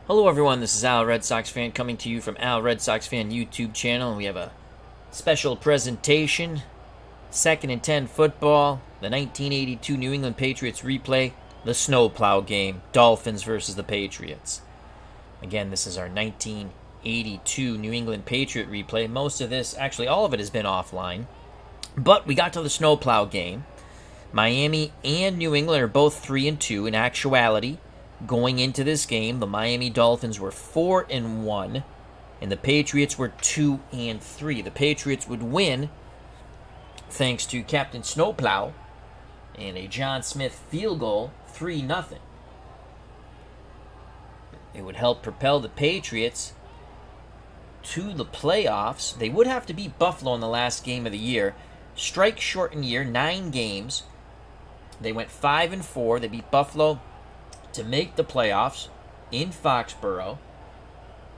Hello everyone, this is Al Red Sox Fan coming to you from Al Red Sox Fan YouTube channel, and we have a special presentation, 2nd and 10 football, the 1982 New England Patriots replay, the Snowplow game, Dolphins versus the Patriots. Again, this is our 1982 New England Patriot replay. Most of this, actually all of it has been offline, but we got to the Snowplow game. Miami and New England are both 3-2 in actuality. Going into this game, the Miami Dolphins were 4-1, and the Patriots were 2-3. The Patriots would win thanks to Captain Snowplow and a John Smith field goal, 3-0. It would help propel the Patriots to the playoffs. They would have to beat Buffalo in the last game of the year. Strike-shortened year, 9 games. They went 5-4. They beat Buffalo to make the playoffs in Foxborough.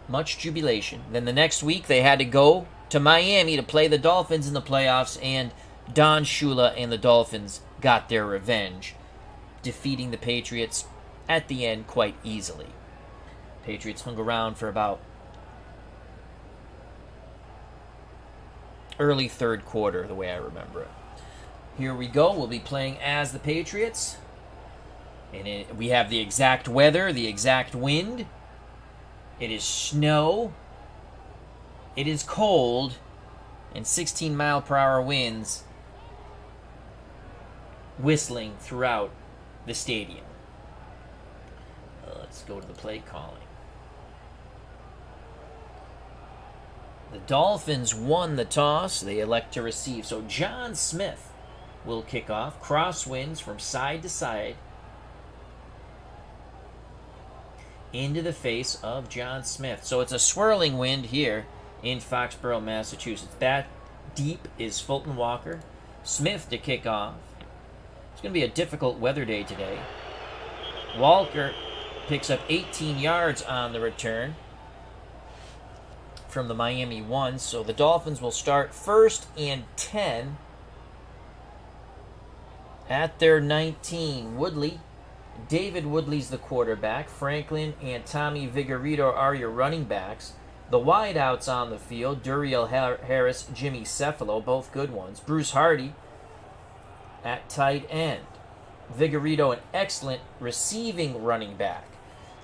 Much jubilation. Then the next week they had to go to Miami to play the Dolphins in the playoffs, and Don Shula and the Dolphins got their revenge, defeating the Patriots at the end quite easily. Patriots hung around for about early third quarter, the way I remember it. Here we go. We'll be playing as the Patriots. And we have the exact weather, the exact wind. It is snow. It is cold. And 16-mile-per-hour winds whistling throughout the stadium. Let's go to the play calling. The Dolphins won the toss. They elect to receive. So John Smith will kick off. Crosswinds from side to side into the face of John Smith. So it's a swirling wind here in Foxborough, Massachusetts. That deep is Fulton Walker. Smith to kick off. It's going to be a difficult weather day today. Walker picks up 18 yards on the return from the Miami 1. So the Dolphins will start 1st and 10 at their 19. Woodley. David Woodley's the quarterback. Franklin and Tommy Vigorito are your running backs. The wideouts on the field, Duriel Harris, Jimmy Cephalo, both good ones. Bruce Hardy at tight end. Vigorito, an excellent receiving running back.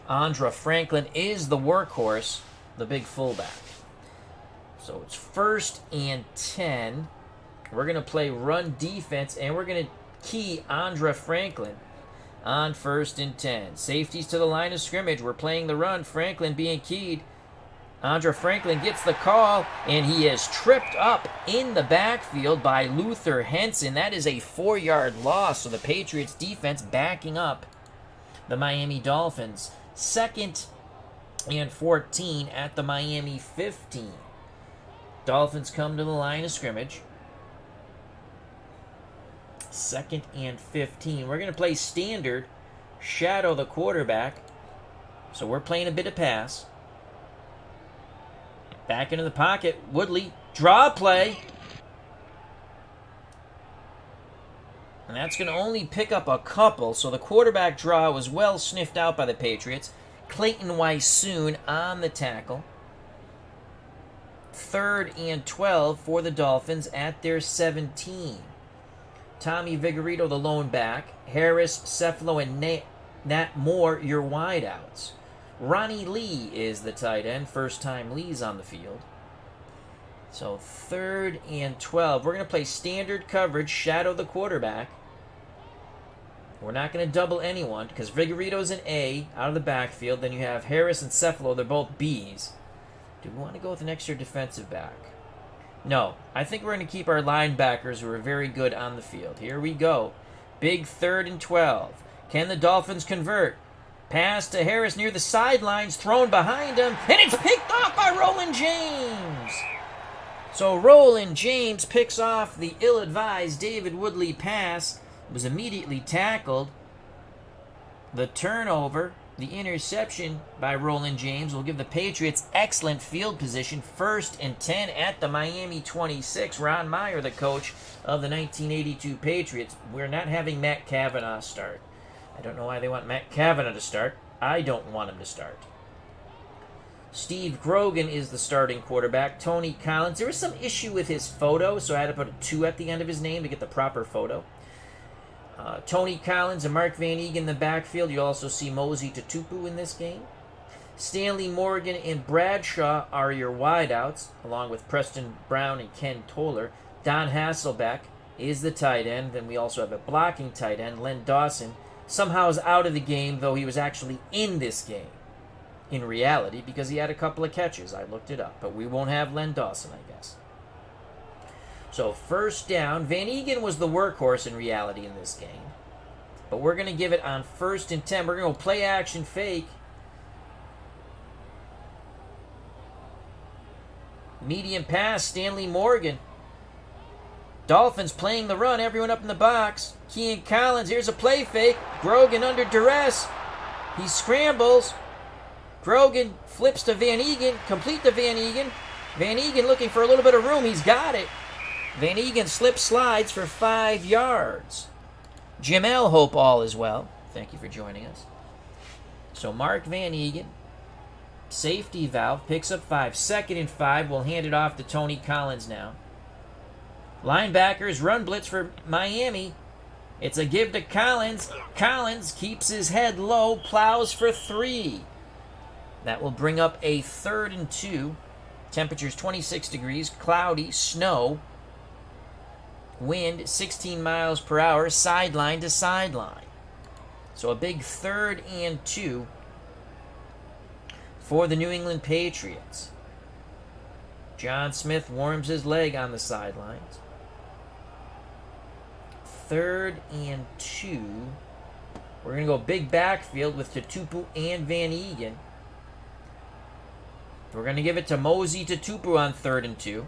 Andra Franklin is the workhorse, the big fullback. So it's 1st and 10. We're going to play run defense, and we're going to key Andra Franklin on 1st and 10. Safeties to the line of scrimmage. We're playing the run. Franklin being keyed. Andra Franklin gets the call, and he is tripped up in the backfield by Luther Henson. That is a 4-yard loss, so the Patriots defense backing up the Miami Dolphins. 2nd and 14 at the Miami 15. Dolphins come to the line of scrimmage. 2nd and 15. We're going to play standard, shadow the quarterback. So we're playing a bit of pass. Back into the pocket. Woodley, draw play. And that's going to only pick up a couple. So the quarterback draw was well sniffed out by the Patriots. Clayton Weisoon on the tackle. 3rd and 12 for the Dolphins at their 17. Tommy Vigorito, the lone back. Harris, Cephalo, and Nat Moore, your wideouts. Ronnie Lee is the tight end. First time Lee's on the field. So 3rd and 12. We're going to play standard coverage, shadow the quarterback. We're not going to double anyone because Vigorito's an A out of the backfield. Then you have Harris and Cephalo. They're both B's. Do we want to go with an extra defensive back? No, I think we're going to keep our linebackers who are very good on the field. Here we go. Big 3rd and 12. Can the Dolphins convert? Pass to Harris near the sidelines, thrown behind him, and it's picked off by Roland James. So Roland James picks off the ill-advised David Woodley pass. It was immediately tackled. The turnover, the interception by Roland James will give the Patriots excellent field position. 1st and 10 at the Miami 26. Ron Meyer, the coach of the 1982 Patriots. We're not having Matt Cavanaugh start. I don't know why they want Matt Cavanaugh to start. I don't want him to start. Steve Grogan is the starting quarterback. Tony Collins. There was some issue with his photo, so I had to put a 2 at the end of his name to get the proper photo. Tony Collins and Mark Van Eegen in the backfield. You also see Mosey Tutupu in this game. Stanley Morgan and Bradshaw are your wideouts, along with Preston Brown and Ken Toller. Don Hasselbeck is the tight end. Then we also have a blocking tight end, Len Dawson. Somehow is out of the game, though he was actually in this game in reality because he had a couple of catches. I looked it up, but we won't have Len Dawson, I guess. So first down, Van Eegen was the workhorse in reality in this game. But we're going to give it on 1st and 10. We're going to go play action fake. Medium pass, Stanley Morgan. Dolphins playing the run, everyone up in the box. Kean Collins, here's a play fake. Grogan under duress. He scrambles. Grogan flips to Van Eegen, complete to Van Eegen. Van Eegen looking for a little bit of room. He's got it. Van Eegen slip slides for 5 yards. Jim L. hope all is well. Thank you for joining us. So Mark Van Eegen, safety valve, picks up 5. 2nd and 5. We'll hand it off to Tony Collins now. Linebackers run blitz for Miami. It's a give to Collins. Collins keeps his head low, plows for 3. That will bring up a 3rd and 2. Temperatures 26 degrees, cloudy, snow. Wind 16 miles per hour, sideline to sideline. So a big 3rd and 2 for the New England Patriots. John Smith warms his leg on the sidelines. 3rd and 2. We're going to go big backfield with Tutupu and Van Eegen. We're going to give it to Mosey Tutupu on 3rd and 2.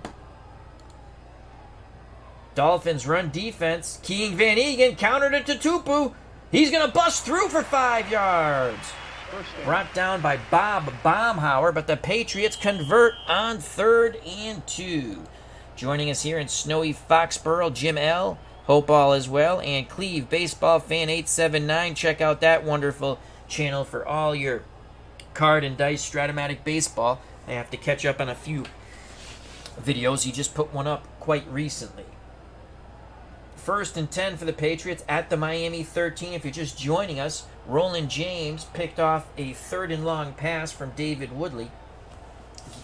Dolphins run defense. Kean Van Eegen counter to Tutupu. He's going to bust through for 5 yards. Brought down by Bob Baumhauer, but the Patriots convert on 3rd and 2. Joining us here in snowy Foxborough, Jim L. Hope all is well. And Cleve, Baseball Fan 879. Check out that wonderful channel for all your card and dice Stratomatic baseball. I have to catch up on a few videos. He just put one up quite recently. 1st and 10 for the Patriots at the Miami 13. If you're just joining us, Roland James picked off a 3rd and long pass from David Woodley,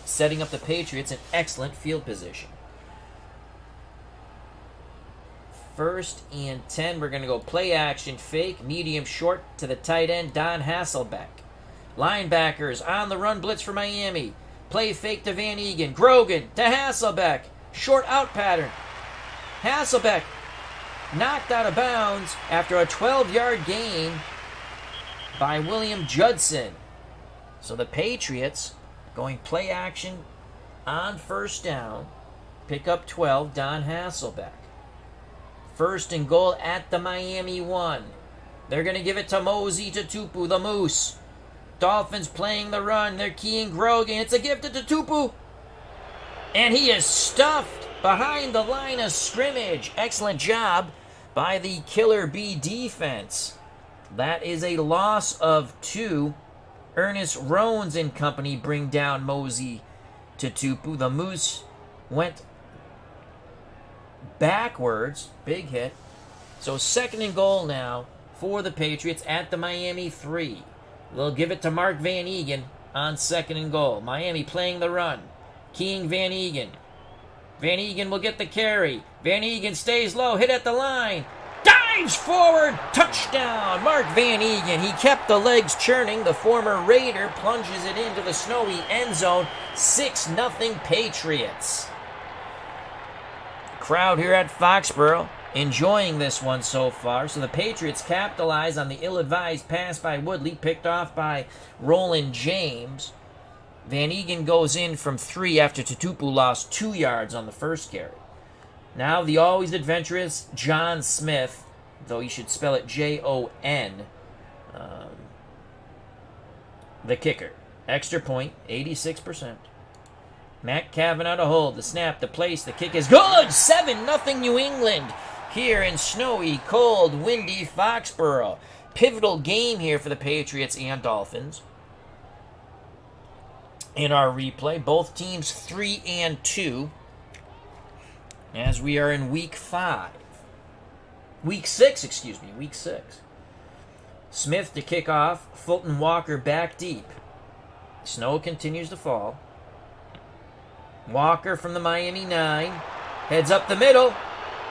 setting up the Patriots in excellent field position. 1st and 10. We're going to go play action fake, medium short to the tight end, Don Hasselbeck. Linebackers on the run blitz for Miami. Play fake to Van Eegen. Grogan to Hasselbeck. Short out pattern. Hasselbeck knocked out of bounds after a 12-yard gain by William Judson. So the Patriots going play action on 1st down. Pick up 12, Don Hasselbeck. 1st and goal at the Miami 1. They're going to give it to Mosey Tutupu, the Moose. Dolphins playing the run. They're keying Grogan. It's a gift to Tutupu. And he is stuffed behind the line of scrimmage. Excellent job by the Killer Bee defense. That is a loss of 2. Ernest Rones and company bring down Mosey Tutupu. The Moose went backwards. Big hit. So 2nd and goal now for the Patriots at the Miami 3. They'll give it to Mark Van Eegen on 2nd and goal. Miami playing the run. Keying Van Eegen. Van Eegen will get the carry. Van Eegen stays low, hit at the line. Dives forward, touchdown. Mark Van Eegen, he kept the legs churning. The former Raider plunges it into the snowy end zone. 6-0 Patriots. Crowd here at Foxborough enjoying this one so far. So the Patriots capitalize on the ill-advised pass by Woodley, picked off by Roland James. Van Eegen goes in from 3 after Tutupu lost 2 yards on the first carry. Now the always adventurous John Smith, though you should spell it Jon, the kicker. Extra point, 86%. Matt Kavanaugh to hold, the snap, the place, the kick is good! 7-0 New England here in snowy, cold, windy Foxborough. Pivotal game here for the Patriots and Dolphins. in our replay. Both teams 3-2 as we are in week 6. Smith to kick off. Fulton Walker back deep. Snow continues to fall. Walker from the Miami 9 heads up the middle.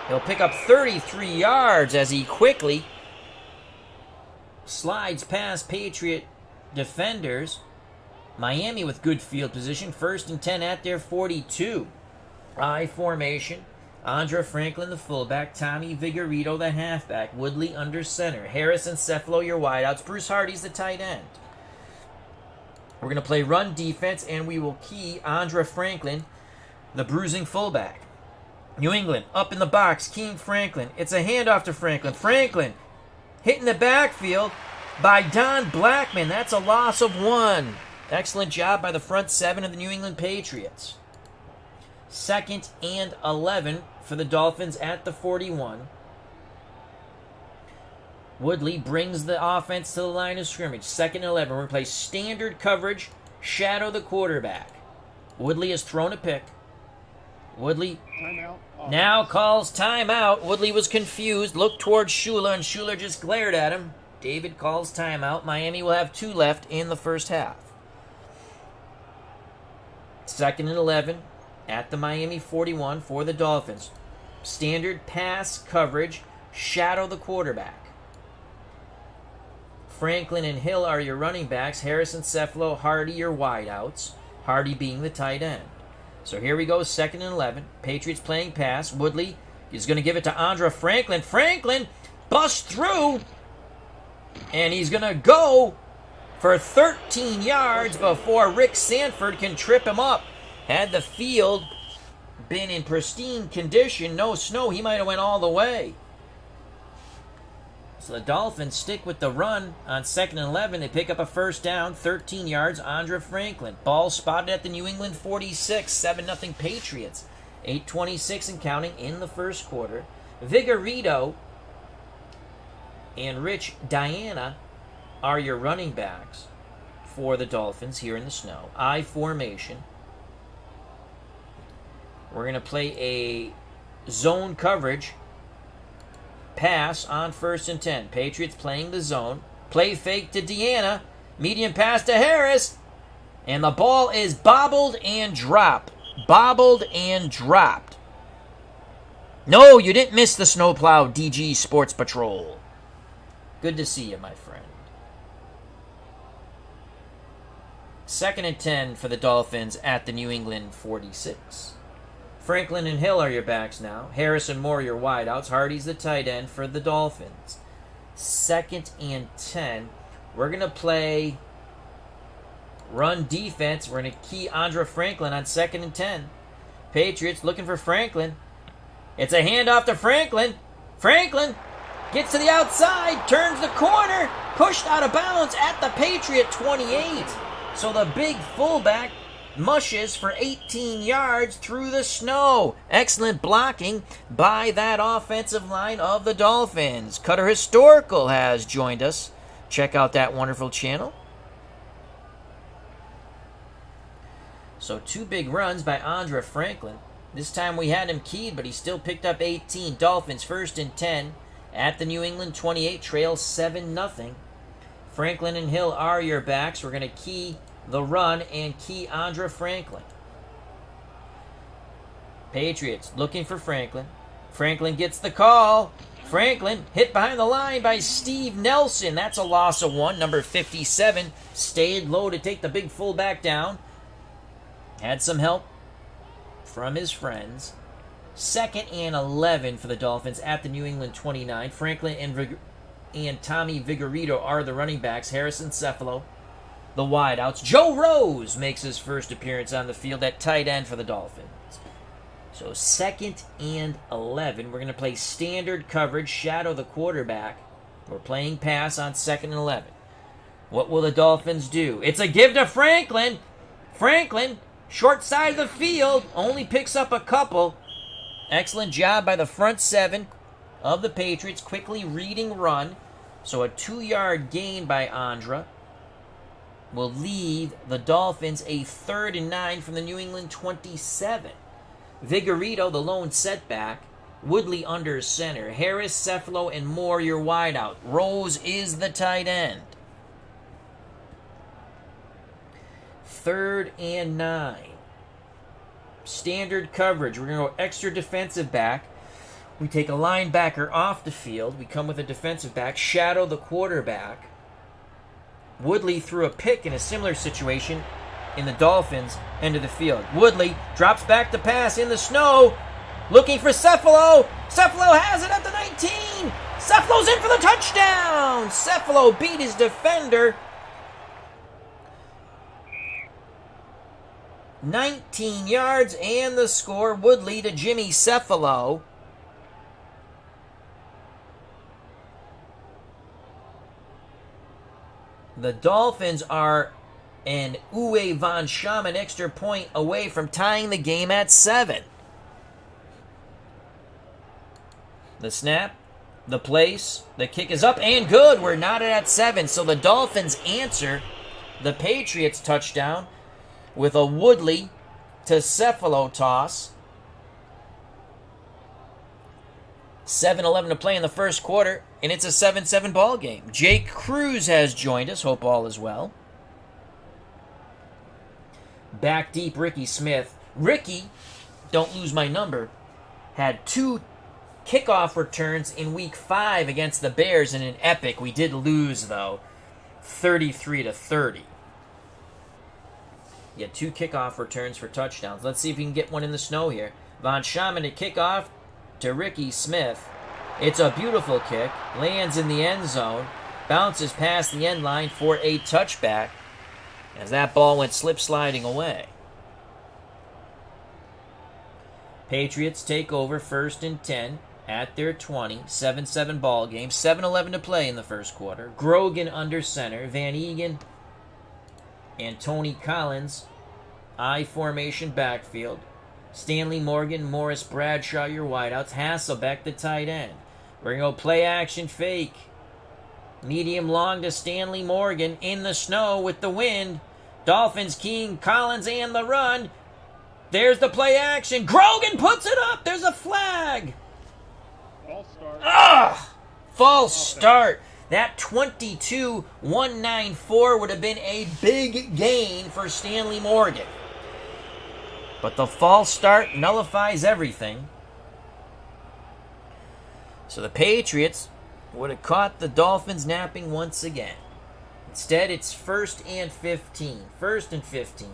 He'll pick up 33 yards as he quickly slides past Patriot defenders. Miami with good field position. 1st and 10 at their 42. I formation. Andra Franklin, the fullback. Tommy Vigorito, the halfback. Woodley under center. Harris and Cephalo, your wideouts. Bruce Hardy's the tight end. We're going to play run defense, and we will key Andra Franklin, the bruising fullback. New England, up in the box. Keying Franklin. It's a handoff to Franklin. Franklin hitting the backfield by Don Blackman. That's a loss of 1. Excellent job by the front 7 of the New England Patriots. 2nd and 11 for the Dolphins at the 41. Woodley brings the offense to the line of scrimmage. 2nd and 11. We're going to play standard coverage, shadow the quarterback. Woodley has thrown a pick. Woodley now calls timeout. Woodley was confused, looked towards Shula, and Shula just glared at him. David calls timeout. Miami will have 2 left in the first half. 2nd and 11 at the Miami 41 for the Dolphins. Standard pass coverage, shadow the quarterback. Franklin and Hill are your running backs. Harris and Cephalo, Hardy your wideouts. Hardy being the tight end. So here we go, 2nd and 11. Patriots playing pass. Woodley is going to give it to Andra Franklin. Franklin busts through, and he's going to go for 13 yards before Rick Sanford can trip him up. Had the field been in pristine condition, no snow, he might have went all the way. So the Dolphins stick with the run on 2nd and 11. They pick up a first down, 13 yards, Andra Franklin. Ball spotted at the New England 46, 7-0 Patriots. 8:26 and counting in the first quarter. Vigorito and Rich Diana are your running backs for the Dolphins here in the snow. I formation. We're going to play a zone coverage pass on 1st and 10. Patriots playing the zone. Play fake to Deanna. Medium pass to Harris. And the ball is bobbled and dropped. Bobbled and dropped. No, you didn't miss the Snowplow DG Sports Patrol. Good to see you, my friend. 2nd and 10 for the Dolphins at the New England 46. Franklin and Hill are your backs now. Harris and Moore your wideouts. Hardy's the tight end for the Dolphins. 2nd and 10. We're going to play run defense. We're going to key Andra Franklin on 2nd and 10. Patriots looking for Franklin. It's a handoff to Franklin. Franklin gets to the outside, turns the corner, pushed out of bounds at the Patriot 28. So the big fullback mushes for 18 yards through the snow. Excellent blocking by that offensive line of the Dolphins. Cutter Historical has joined us. Check out that wonderful channel. So 2 big runs by Andra Franklin. This time we had him keyed, but he still picked up 18. Dolphins 1st and 10 at the New England 28, trail 7-0. Franklin and Hill are your backs. We're going to key the run and key Andra Franklin. Patriots looking for Franklin. Franklin gets the call. Franklin hit behind the line by Steve Nelson. That's a loss of 1. Number 57 stayed low to take the big fullback down. Had some help from his friends. 2nd and 11 for the Dolphins at the New England 29. Franklin and Tommy Vigorito are the running backs. Harrison Cephalo, the wideouts. Joe Rose makes his first appearance on the field at tight end for the Dolphins. So 2nd and 11. We're going to play standard coverage, shadow the quarterback. We're playing pass on 2nd and 11. What will the Dolphins do? It's a give to Franklin. Franklin, short side of the field, only picks up a couple. Excellent job by the front 7 of the Patriots, quickly reading run. So a 2-yard gain by Andra. will leave the Dolphins a 3rd and 9 from the New England 27. Vigorito, the lone setback. Woodley under center. Harris, Cephalo, and Moore your wideout. Rose is the tight end. 3rd and 9. Standard coverage. We're going to go extra defensive back. We take a linebacker off the field. We come with a defensive back. Shadow the quarterback. Woodley threw a pick in a similar situation in the Dolphins' end of the field. Woodley drops back to pass in the snow. Looking for Cephalo. Cephalo has it at the 19. Cephalo's in for the touchdown. Cephalo beat his defender. 19 yards and the score. Woodley to Jimmy Cephalo. The Dolphins are an Uwe von Schamann extra point away from tying the game at 7. The snap, the place, the kick is up and good. We're knotted at 7. So the Dolphins answer the Patriots touchdown with a Woodley to Cephalo toss. 7:11 to play in the first quarter, and it's a 7-7 ball game. Jake Cruz has joined us. Hope all is well. Back deep, Ricky Smith. Ricky, don't lose my number, had 2 kickoff returns in week 5 against the Bears in an epic. We did lose, though, 33-30. He had 2 kickoff returns for touchdowns. Let's see if we can get one in the snow here. Von Schamann to kick off to Ricky Smith. It's a beautiful kick. Lands in the end zone. Bounces past the end line for a touchback as that ball went slip-sliding away. Patriots take over 1st and 10 at their 20. 7-7 ball game. 7:11 to play in the first quarter. Grogan under center. Van Egan and Tony Collins, I formation backfield. Stanley Morgan, Morris Bradshaw, your wideouts. Hasselbeck, the tight end. We're going to go play action fake. Medium long to Stanley Morgan in the snow with the wind. Dolphins, King, Collins, and the run. There's the play action. Grogan puts it up. There's a flag. False start. False start. That 22-194 would have been a big gain for Stanley Morgan. But the false start nullifies everything. So the Patriots would have caught the Dolphins napping once again. Instead, it's 1st and 15. 1st and 15.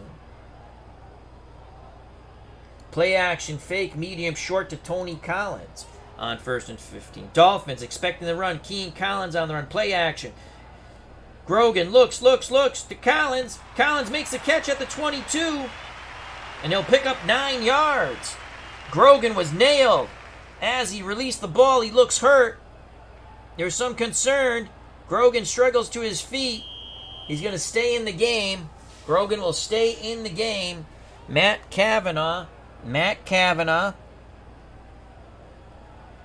Play action fake, medium short to Tony Collins on 1st and 15. Dolphins expecting the run. Keen Collins on the run. Play action. Grogan looks to Collins. Collins makes the catch at the 22. And he'll pick up 9 yards. Grogan was nailed. As he released the ball, he looks hurt. There's some concern. Grogan struggles to his feet. He's going to stay in the game. Grogan will stay in the game. Matt Cavanaugh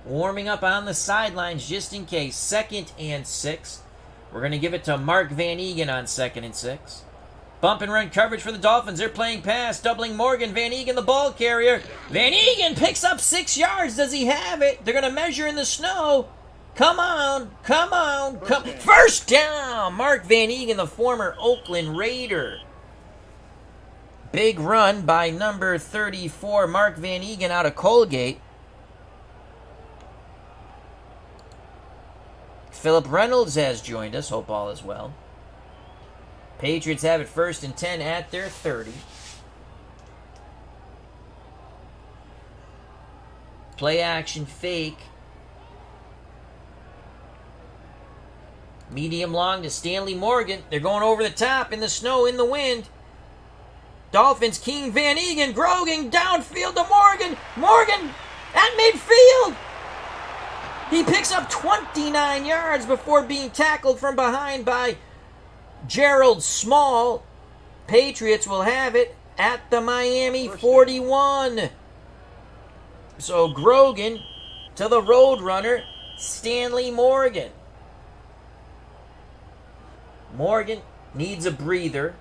warming up on the sidelines just in case. 2nd and 6. We're going to give it to Mark Van Egan on 2nd and 6. Bump and run coverage for the Dolphins. They're playing pass, doubling Morgan. Van Egan, the ball carrier. Van Egan picks up 6 yards. Does he have it? They're going to measure in the snow. Come on. First down. Mark Van Egan, the former Oakland Raider. Big run by number 34, Mark Van Egan out of Colgate. Philip Reynolds has joined us. Hope all is well. Patriots have it 1st and 10 at their 30. Play action fake. Medium long to Stanley Morgan. They're going over the top in the snow, in the wind. Dolphins, King, Van Egan, Grogan, downfield to Morgan. Morgan at midfield. He picks up 29 yards before being tackled from behind by Gerald Small. Patriots will have it at the Miami 41. So Grogan to the Roadrunner, Stanley Morgan. Morgan needs a breather.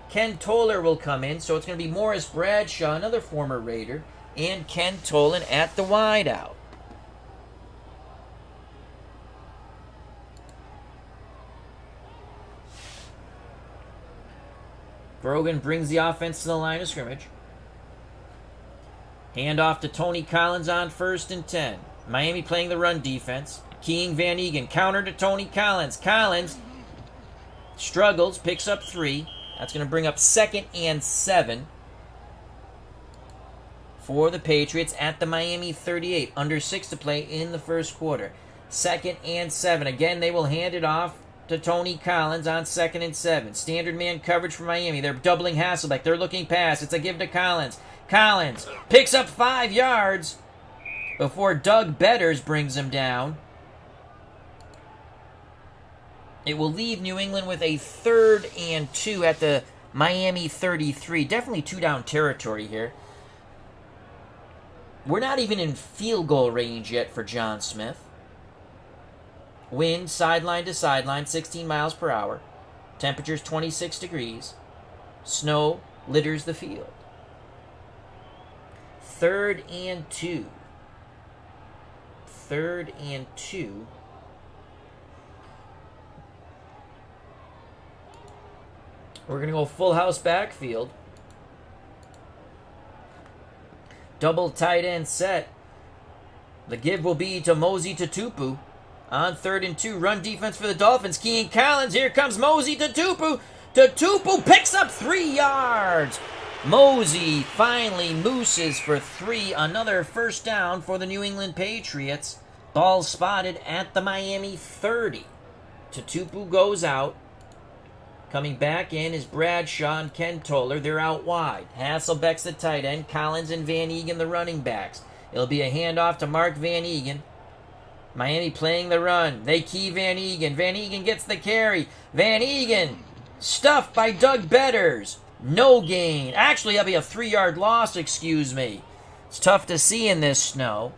Ken Toller will come in, so it's going to be Morris Bradshaw, another former Raider, and Ken Tolan at the wideout. Grogan brings the offense to the line of scrimmage. Hand off to Tony Collins on 1st and 10. Miami playing the run defense. Keying Van Egan. Counter to Tony Collins. Collins struggles, picks up 3. That's going to bring up 2nd and 7 for the Patriots at the Miami 38. Under 6 to play in the first quarter. 2nd and 7. Again, they will hand it off to Tony Collins on 2nd and 7. Standard man coverage for Miami. They're doubling Hasselbeck. They're looking pass. It's a give to Collins. Collins picks up 5 yards before Doug Betters brings him down. It will leave New England with a 3rd and 2 at the Miami 33. Definitely 2-down territory here. We're not even in field goal range yet for John Smith. Wind sideline to sideline, 16 miles per hour. Temperatures 26 degrees. Snow litters the field. 3rd and 2. 3rd and 2. We're going to go full house backfield. Double tight end set. The give will be to Mosey to Tupu. On 3rd and 2, run defense for the Dolphins. Keen Collins, here comes Mosey to Tupu. Tupu picks up 3 yards. Mosey finally mooses for 3. Another first down for the New England Patriots. Ball spotted at the Miami 30. Tupu goes out. Coming back in is Bradshaw and Ken Toller. They're out wide. Hasselbeck's the tight end. Collins and Van Egan the running backs. It'll be a handoff to Mark Van Egan. Miami playing the run. They key Van Egan. Van Egan gets the carry. Van Egan stuffed by Doug Betters. No gain. Actually, that'll be a 3-yard loss, excuse me. It's tough to see in this snow.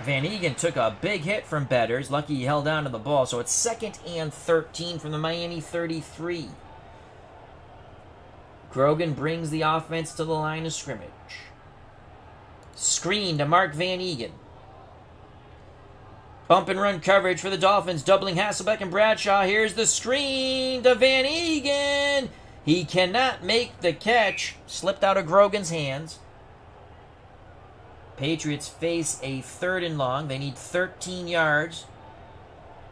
Van Egan took a big hit from Betters. Lucky he held on to the ball. So it's 2nd and 13 from the Miami 33. Grogan brings the offense to the line of scrimmage. Screen to Mark Van Egan. Bump and run coverage for the Dolphins. Doubling Hasselbeck and Bradshaw. Here's the screen to Van Egan. He cannot make the catch. Slipped out of Grogan's hands. Patriots face a 3rd and long. They need 13 yards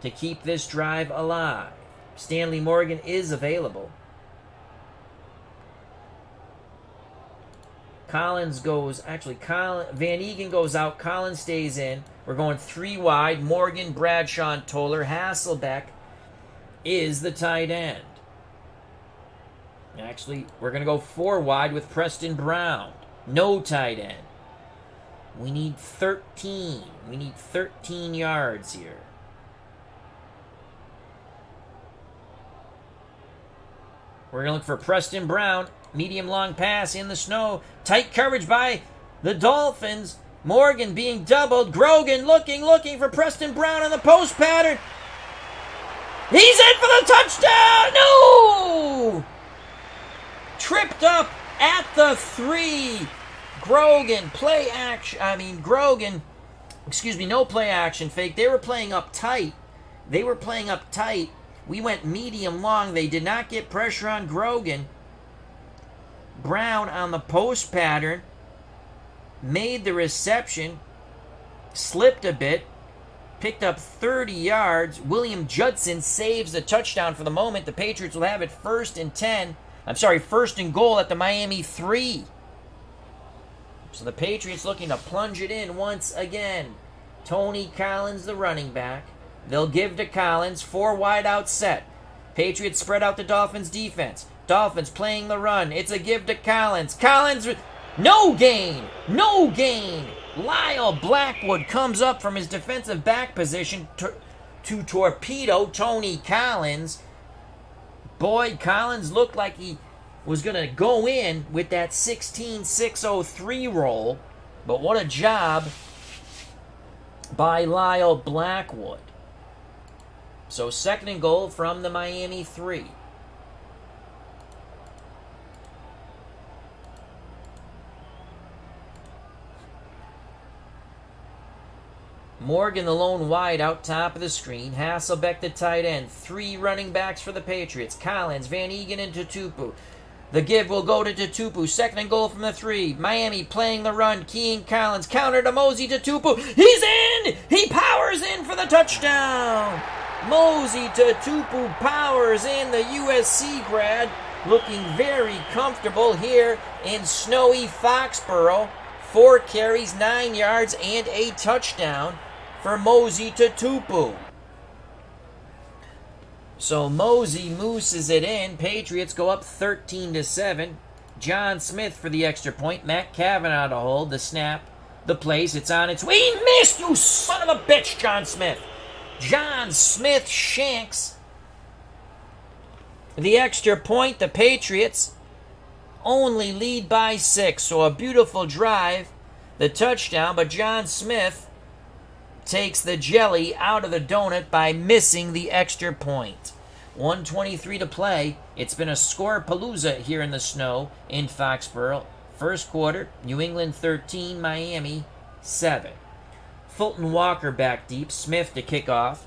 to keep this drive alive. Stanley Morgan is available. Van Egan goes out. Collins stays in. We're going 3 wide. Morgan, Bradshaw, and Toller. Hasselbeck is the tight end. Actually, we're going to go 4 wide with Preston Brown. No tight end. We need 13. We need 13 yards here. We're going to look for Preston Brown. Medium long pass in the snow. Tight coverage by the Dolphins. Morgan being doubled. Grogan looking for Preston Brown on the post pattern. He's in for the touchdown! No! Tripped up at the 3. Grogan, no play action fake. They were playing up tight. We went medium long. They did not get pressure on Grogan. Brown on the post pattern made the reception, slipped a bit, picked up 30 yards. William Judson saves the touchdown for the moment. The Patriots will have it 1st and goal at the Miami 3. So the Patriots looking to plunge it in once again. Tony Collins, the running back. They'll give to Collins. 4 wide out set. Patriots spread out the Dolphins defense. Dolphins playing the run. It's a give to Collins. Collins, no gain. Lyle Blackwood comes up from his defensive back position to torpedo Tony Collins. Boy, Collins looked like he was going to go in with that 16-603 roll. But what a job by Lyle Blackwood. So 2nd and goal from the Miami 3. Morgan, the lone wide, out top of the screen. Hasselbeck, the tight end. 3 running backs for the Patriots. Collins, Van Eegen, and Tutupu. The give will go to Tutupu. 2nd and goal from the 3. Miami playing the run. Keen Collins. Counter to Mosey. Tutupu. He's in! He powers in for the touchdown! Mosey Tutupu powers in, the USC grad. Looking very comfortable here in snowy Foxborough. 4 carries, 9 yards, and a touchdown for Mosey Tutupu. So Mosey mooses it in. Patriots go up 13-7. John Smith for the extra point. Matt Cavanaugh to hold the snap. The place, it's on its way. He missed, you son of a bitch, John Smith. John Smith shanks the extra point. The Patriots only lead by 6. So a beautiful drive, the touchdown, but John Smith takes the jelly out of the donut by missing the extra point. 1:23 to play. It's been a score-palooza here in the snow in Foxborough. First quarter, New England 13, Miami 7. Fulton Walker back deep. Smith to kick off.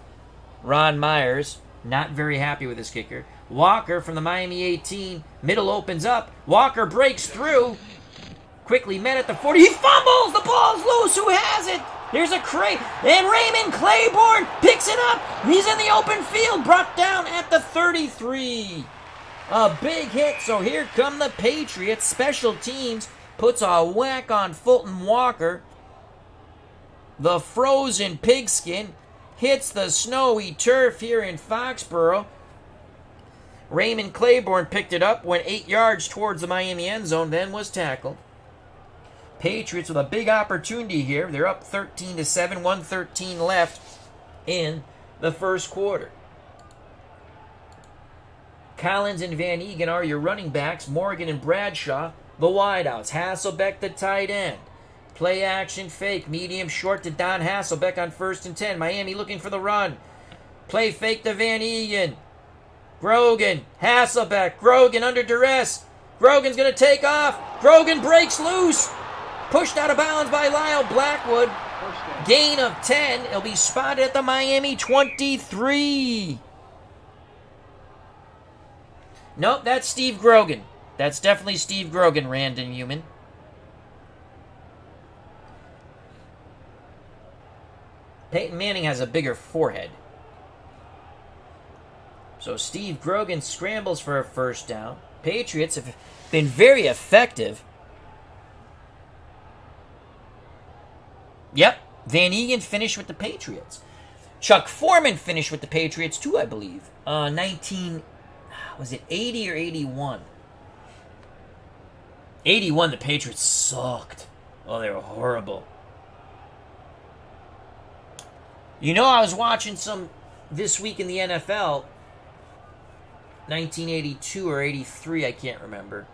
Ron Myers, not very happy with his kicker. Walker from the Miami 18. Middle opens up. Walker breaks through. Quickly met at the 40. He fumbles! The ball's loose! Who has it? Here's a crate. And Raymond Claiborne picks it up. He's in the open field. Brought down at the 33. A big hit. So here come the Patriots. Special teams puts a whack on Fulton Walker. The frozen pigskin hits the snowy turf here in Foxborough. Raymond Claiborne picked it up, went 8 yards towards the Miami end zone, then was tackled. Patriots with a big opportunity here. They're up 13-7, 1:13 left in the first quarter. Collins and Van Eegen are your running backs. Morgan and Bradshaw, the wideouts. Hasselbeck, the tight end. Play action fake, medium short to Don Hasselbeck on 1st and 10. Miami looking for the run. Play fake to Van Eegen. Grogan, Hasselbeck, Grogan under duress. Grogan's going to take off. Grogan breaks loose. Pushed out of bounds by Lyle Blackwood. Gain of 10. It'll be spotted at the Miami 23. Nope, that's Steve Grogan. That's definitely Steve Grogan, Random Human. Peyton Manning has a bigger forehead. So Steve Grogan scrambles for a first down. Patriots have been very effective. Yep, Van Eegen finished with the Patriots. Chuck Foreman finished with the Patriots too, I believe. 80 or 81? 81, the Patriots sucked. Oh, they were horrible. You know, I was watching some this week in the NFL, 1982 or 83, I can't remember.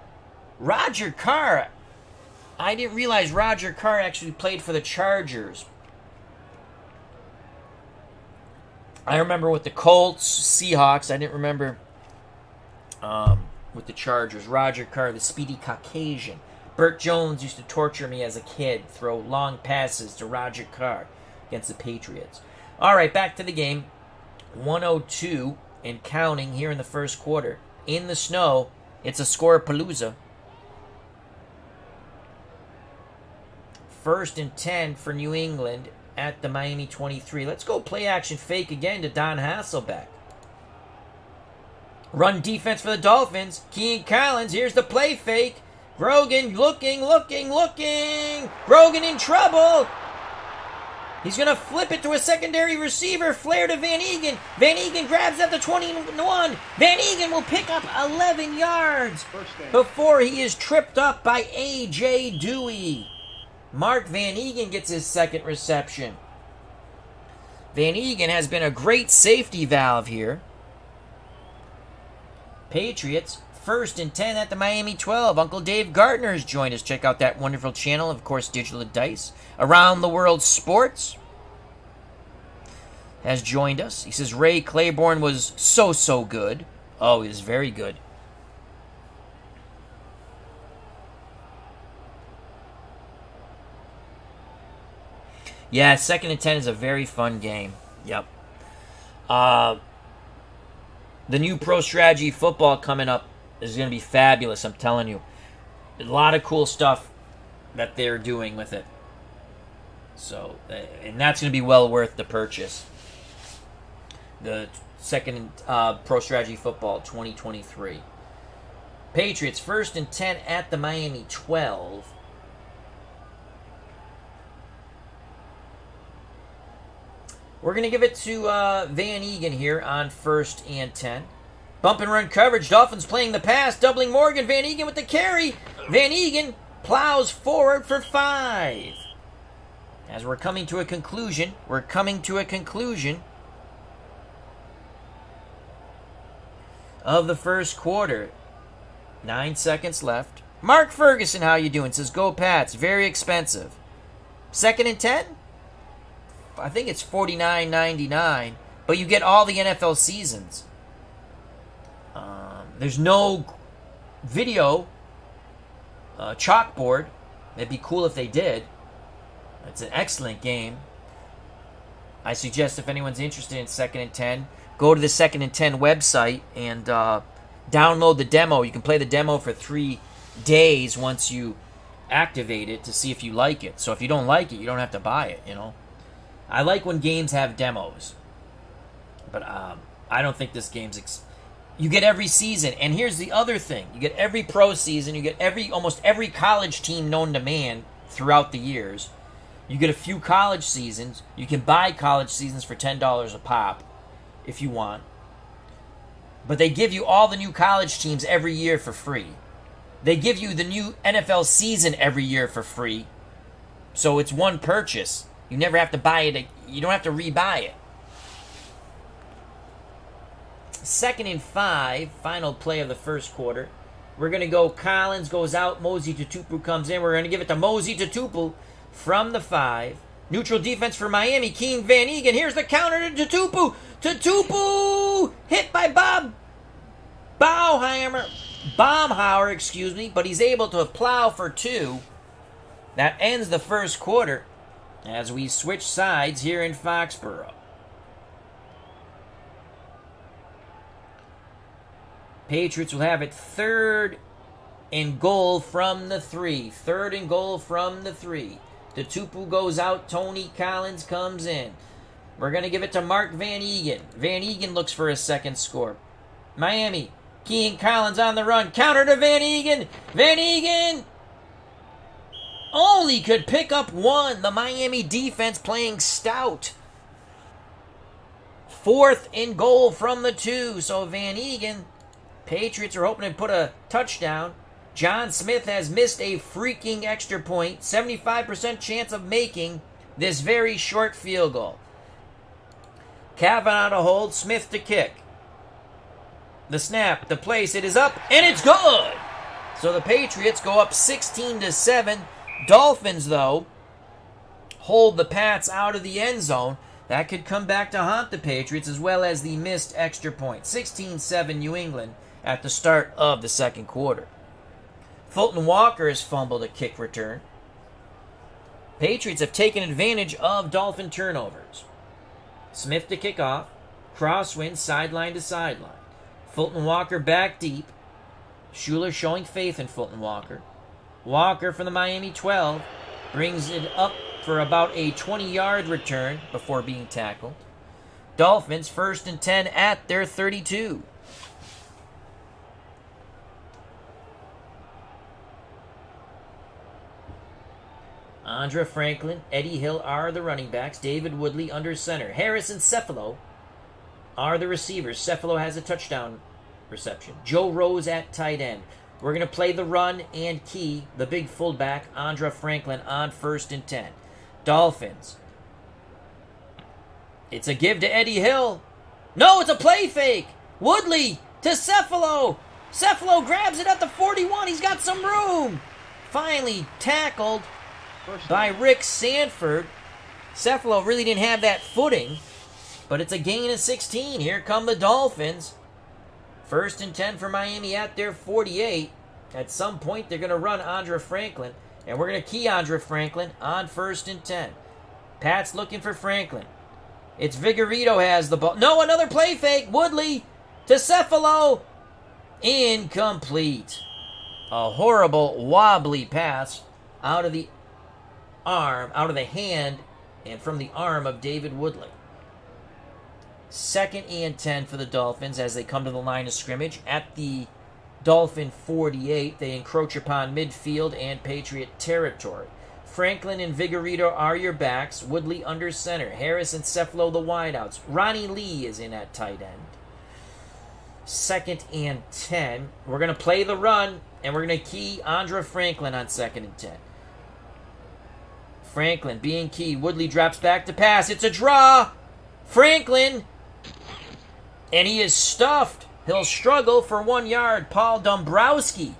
Roger Carr, I didn't realize Roger Carr actually played for the Chargers. I remember with the Colts, Seahawks, I didn't remember with the Chargers. Roger Carr, the speedy Caucasian. Burt Jones used to torture me as a kid, throw long passes to Roger Carr against the Patriots. All right, back to the game. 1:02 and counting here in the first quarter. In the snow, it's a score-palooza. 1st and 10 for New England at the Miami 23. Let's go play action fake again to Don Hasselbeck. Run defense for the Dolphins. Keen Collins, here's the play fake. Grogan looking. Grogan in trouble. He's going to flip it to a secondary receiver. Flare to Van Eegen. Van Eegen grabs at the 21. Van Eegen will pick up 11 yards before he is tripped up by A.J. Dewey. Mark Van Eegen gets his second reception. Van Eegen has been a great safety valve here. Patriots, 1st and 10 at the Miami 12. Uncle Dave Gardner has joined us. Check out that wonderful channel, of course, Digital Dice. Around the World Sports. has joined us. He says Ray Claiborne was so good. Oh, he was very good. Yeah, 2nd and 10 is a very fun game. Yep. The new Pro Strategy football coming up is going to be fabulous, I'm telling you. A lot of cool stuff that they're doing with it. So, and that's going to be well worth the purchase. The second Pro Strategy Football 2023. Patriots 1st and 10 at the Miami 12. We're going to give it to Van Egan here on 1st and 10. Bump and run coverage. Dolphins playing the pass. Doubling Morgan. Van Egan with the carry. Van Egan plows forward for 5. As we're coming to a conclusion. Of the first quarter. 9 seconds left. Mark Ferguson, how you doing? Says, go Pats. Very expensive. 2nd and 10? I think it's $49.99. But you get all the NFL seasons. There's no video chalkboard. It'd be cool if they did. It's an excellent game. I suggest if anyone's interested in 2nd and 10, go to the 2nd and 10 website and download the demo. You can play the demo for 3 days once you activate it to see if you like it. So if you don't like it, you don't have to buy it, you know. I like when games have demos. But I don't think this game's... You get every season, and here's the other thing. You get every pro season, you get almost every college team known to man throughout the years. You get a few college seasons. You can buy college seasons for $10 a pop if you want. But they give you all the new college teams every year for free. They give you the new NFL season every year for free. So it's one purchase. You never have to buy it. You don't have to rebuy it. 2nd and 5, final play of the first quarter. We're going to go Collins goes out, Mosey Tutupu comes in. We're going to give it to Mosey Tutupu from the 5. Neutral defense for Miami, Keen Van Egan. Here's the counter to Tutupu. Tutupu hit by Baumhauer, excuse me, but he's able to plow for 2. That ends the first quarter as we switch sides here in Foxborough. Patriots will have it 3rd and goal from the 3. 3rd and goal from the 3. The Tupu goes out. Tony Collins comes in. We're going to give it to Mark Van Egan. Van Egan looks for a second score. Miami. Keen Collins on the run. Counter to Van Egan. Van Egan only could pick up 1. The Miami defense playing stout. 4th and goal from the 2. So Van Egan... Patriots are hoping to put a touchdown. John Smith has missed a freaking extra point. 75% chance of making this very short field goal. Kavanaugh to hold, Smith to kick. The snap, the place, it is up, and it's good! So the Patriots go up 16-7. Dolphins, though, hold the Pats out of the end zone. That could come back to haunt the Patriots, as well as the missed extra point. 16-7 New England at the start of the second quarter. Fulton Walker has fumbled a kick return. Patriots have taken advantage of Dolphin turnovers. Smith to kick off. Crosswind sideline to sideline. Fulton Walker back deep. Schuler showing faith in Fulton Walker. Walker from the Miami 12 brings it up for about a 20-yard return before being tackled. Dolphins 1st and 10 at their 32. Andra Franklin, Eddie Hill are the running backs. David Woodley under center. Harris and Cephalo are the receivers. Cephalo has a touchdown reception. Joe Rose at tight end. We're going to play the run and key, the big fullback, Andra Franklin, on 1st and 10. Dolphins. It's a give to Eddie Hill. No, it's a play fake. Woodley to Cephalo. Cephalo grabs it at the 41. He's got some room. Finally tackled by Rick Sanford. Cephalo really didn't have that footing. but it's a gain of 16. Here come the Dolphins. 1st and 10 for Miami at their 48. At some point, they're going to run Andre Franklin, and we're going to key Andre Franklin on 1st and 10. Pat's looking for Franklin. It's Vigorito has the ball. No, another play fake. Woodley to Cephalo. Incomplete. A horrible wobbly pass out of the hand, and from the arm of David Woodley. 2nd and 10 for the Dolphins as they come to the line of scrimmage. At the Dolphin 48, they encroach upon midfield and Patriot territory. Franklin and Vigorito are your backs. Woodley under center. Harris and Cephalo the wideouts. Ronnie Lee is in at tight end. 2nd and 10. We're going to play the run, and we're going to key Andre Franklin on 2nd and 10. Franklin being keyed. Woodley drops back to pass. It's a draw. Franklin. And he is stuffed. He'll struggle for 1 yard. Paul Dombrowski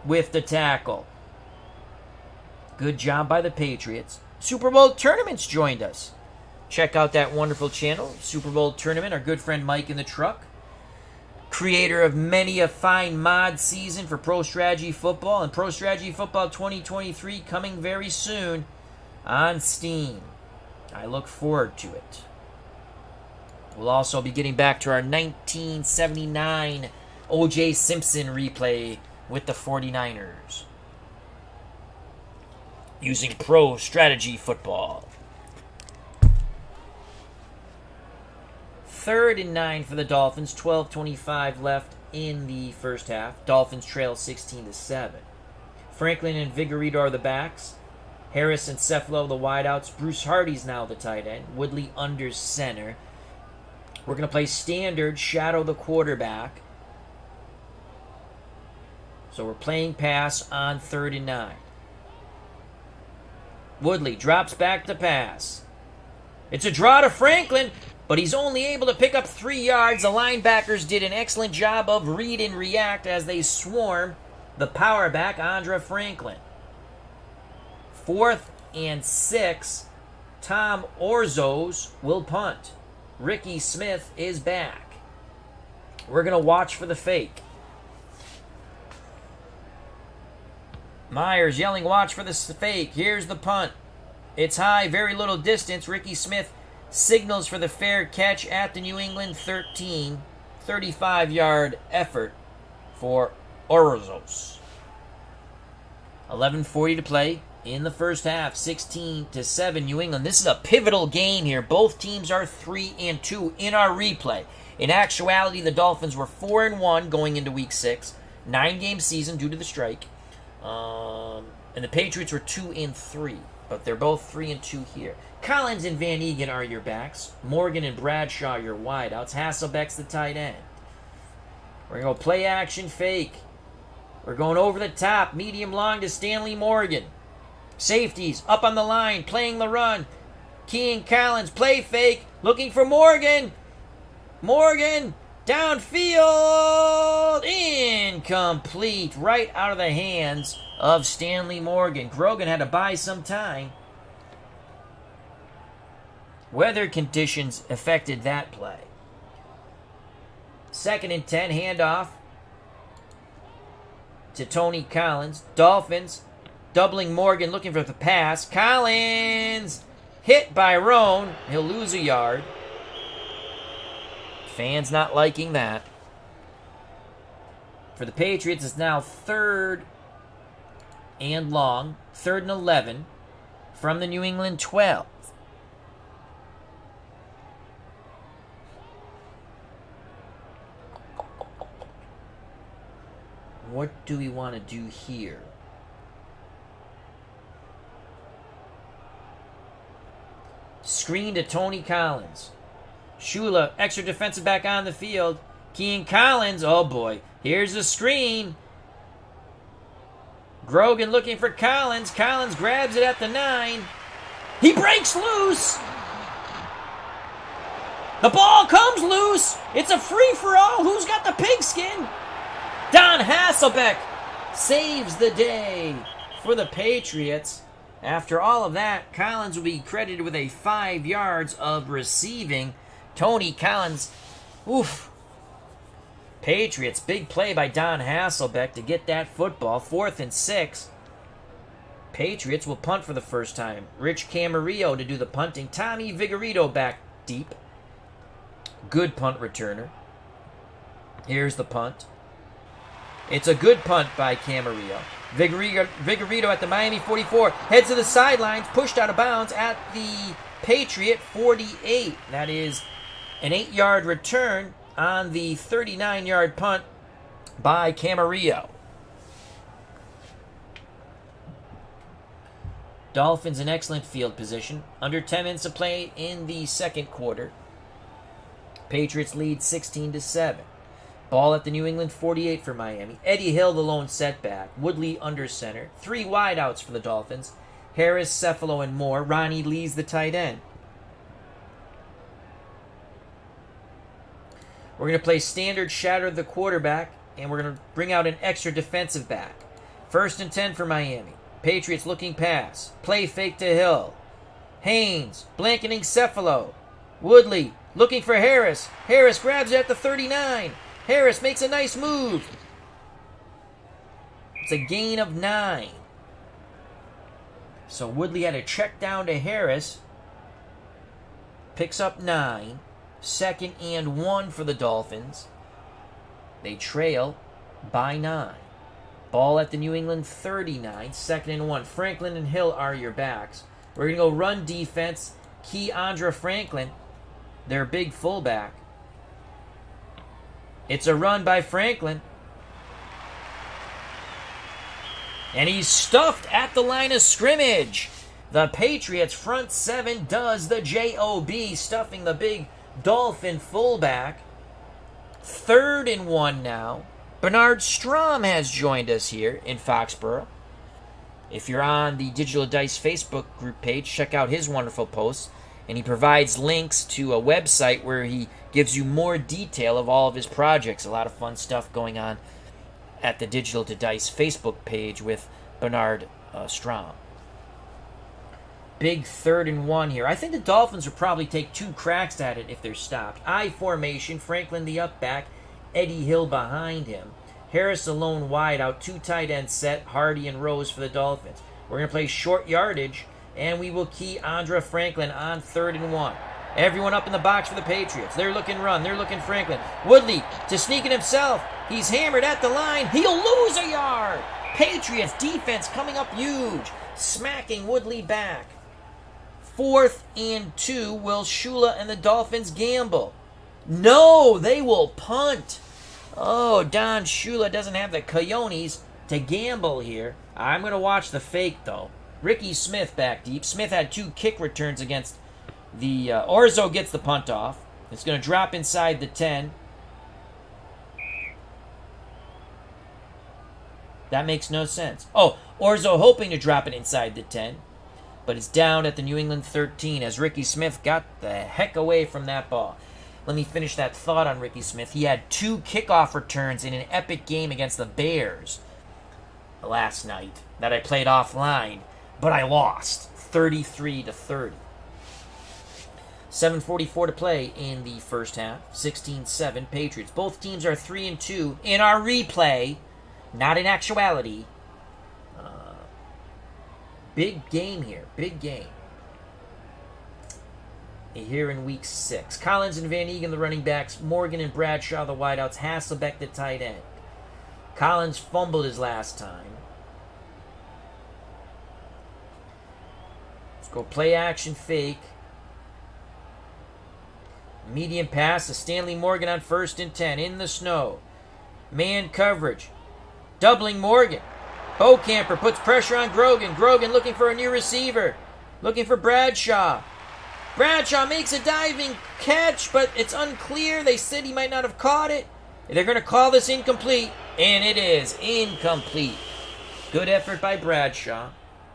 with the tackle. Good job by the Patriots. Super Bowl Tournaments joined us. Check out that wonderful channel, Super Bowl Tournament. Our good friend Mike in the truck. Creator of many a fine mod season for Pro Strategy Football. And Pro Strategy Football 2023 coming very soon on Steam. I look forward to it. We'll also be getting back to our 1979 O.J. Simpson replay with the 49ers. Using Pro Strategy Football. 3rd and 9 for the Dolphins. 12:25 left in the first half. Dolphins trail 16-7. Franklin and Vigorito are the backs. Harris and Cephalo the wideouts. Bruce Hardy's now the tight end. Woodley under center. We're going to play standard, shadow the quarterback. So we're playing pass on 3rd and 9. Woodley drops back to pass. It's a draw to Franklin, but he's only able to pick up 3 yards. The linebackers did an excellent job of read and react as they swarm the power back, Andre Franklin. 4th and 6, Tom Orzos will punt. Ricky Smith is back. We're going to watch for the fake. Myers yelling, watch for the fake. Here's the punt. It's high, very little distance. Ricky Smith signals for the fair catch at the New England 13. 35-yard effort for Orzos. 11:40 to play in the first half. 16-7 New England. This is a pivotal game here. Both teams are 3-2 in our replay. In actuality, the Dolphins were 4-1 going into Week 6. 9-game season due to the strike. And the Patriots were 2-3. But they're both 3-2 here. Collins and Van Egan are your backs. Morgan and Bradshaw your wideouts. Hasselbeck's the tight end. We're going to go play action fake. We're going over the top. Medium long to Stanley Morgan. Safeties up on the line. Playing the run. Keenan Collins. Play fake. Looking for Morgan. Morgan. Downfield. Incomplete. Right out of the hands of Stanley Morgan. Grogan had to buy some time. Weather conditions affected that play. 2nd and 10, handoff to Tony Collins. Dolphins doubling Morgan, looking for the pass. Collins hit by Roan. He'll lose a yard. Fans not liking that. For the Patriots, it's now 3rd and long. 3rd and 11 from the New England 12. What do we want to do here? Screen to Tony Collins. Shula, extra defensive back on the field. Keenan Collins, oh boy. Here's the screen. Grogan looking for Collins. Collins grabs it at the 9. He breaks loose. The ball comes loose. It's a free-for-all. Who's got the pigskin? Don Hasselbeck saves the day for the Patriots. After all of that, Collins will be credited with a 5 yards of receiving. Tony Collins. Oof. Patriots, big play by Don Hasselbeck to get that football. 4th and 6. Patriots will punt for the first time. Rich Camarillo to do the punting. Tommy Vigorito back deep. Good punt returner. Here's the punt. It's a good punt by Camarillo. Vigorito at the Miami 44. Heads to the sidelines. Pushed out of bounds at the Patriot 48. That is an 8-yard return on the 39-yard punt by Camarillo. Dolphins in excellent field position. Under 10 minutes of play in the second quarter. Patriots lead 16-7. Ball at the New England 48 for Miami. Eddie Hill, the lone setback. Woodley under center. 3 wideouts for the Dolphins. Harris, Cephalo, and Moore. Ronnie Lee's the tight end. We're going to play standard shatter the quarterback, and we're going to bring out an extra defensive back. 1st and 10 for Miami. Patriots looking pass. Play fake to Hill. Haynes, blanketing Cephalo. Woodley looking for Harris. Harris grabs it at the 39. Harris makes a nice move. It's a gain of 9. So Woodley had a check down to Harris. Picks up 9. 2nd and 1 for the Dolphins. They trail by 9. Ball at the New England 39. 2nd and 1. Franklin and Hill are your backs. We're going to go run defense. Keandra Franklin, their big fullback. It's a run by Franklin. And he's stuffed at the line of scrimmage. The Patriots front 7 does the J-O-B, stuffing the big Dolphin fullback. 3rd and 1 now. Bernard Strom has joined us here in Foxborough. If you're on the Digital Dice Facebook group page, check out his wonderful posts. And he provides links to a website where he gives you more detail of all of his projects. A lot of fun stuff going on at the Digital to Dice Facebook page with Bernard Strom. Big 3rd and 1 here. I think the Dolphins will probably take 2 cracks at it if they're stopped. I formation, Franklin the up back, Eddie Hill behind him. Harris alone wide out, 2 tight ends set, Hardy and Rose for the Dolphins. We're going to play short yardage, and we will key Andra Franklin on 3rd and 1. Everyone up in the box for the Patriots. They're looking run. They're looking Franklin. Woodley to sneak it himself. He's hammered at the line. He'll lose a yard. Patriots defense coming up huge. Smacking Woodley back. 4th and 2. Will Shula and the Dolphins gamble? No, they will punt. Oh, Don Shula doesn't have the cojones to gamble here. I'm going to watch the fake, though. Ricky Smith back deep. Smith had 2 kick returns against the... Orzo gets the punt off. It's going to drop inside the 10. That makes no sense. Oh, Orzo hoping to drop it inside the 10. But it's down at the New England 13 as Ricky Smith got the heck away from that ball. Let me finish that thought on Ricky Smith. He had 2 kickoff returns in an epic game against the Bears last night that I played offline, but I lost 33-30. 7:44 to play in the first half. 16-7 Patriots. Both teams are 3-2 in our replay, not in actuality. Big game here. Big game. Here in week 6. Collins and Van Eegen, the running backs. Morgan and Bradshaw, the wideouts. Hasselbeck, the tight end. Collins fumbled his last time. Let's go play action fake. Medium pass to Stanley Morgan on 1st and 10. In the snow. Man coverage. Doubling Morgan. Bocamper puts pressure on Grogan. Grogan looking for a new receiver. Looking for Bradshaw. Bradshaw makes a diving catch, but it's unclear. They said he might not have caught it. They're going to call this incomplete, and it is incomplete. Good effort by Bradshaw.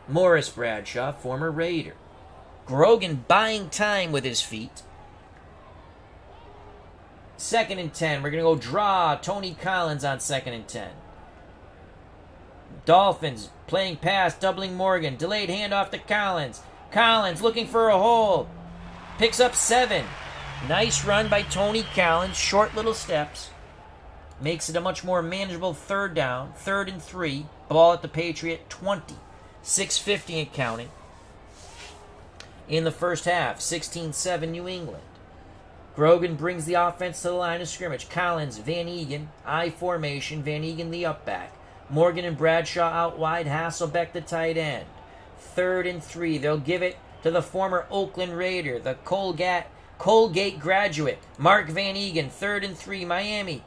Morris Bradshaw, former Raider. Grogan buying time with his feet. 2nd and 10. We're going to go draw Tony Collins on 2nd and 10. Dolphins playing pass, doubling Morgan. Delayed handoff to Collins. Collins looking for a hole. Picks up 7. Nice run by Tony Collins. Short little steps. Makes it a much more manageable third down. 3rd and 3. Ball at the Patriot 20. 6:50 and counting. In the first half, 16-7 New England. Grogan brings the offense to the line of scrimmage. Collins, Van Egan, I formation. Van Egan the up back. Morgan and Bradshaw out wide. Hasselbeck the tight end. 3rd and 3. They'll give it to the former Oakland Raider, the Colgate graduate, Mark Van Egan. 3rd and 3. Miami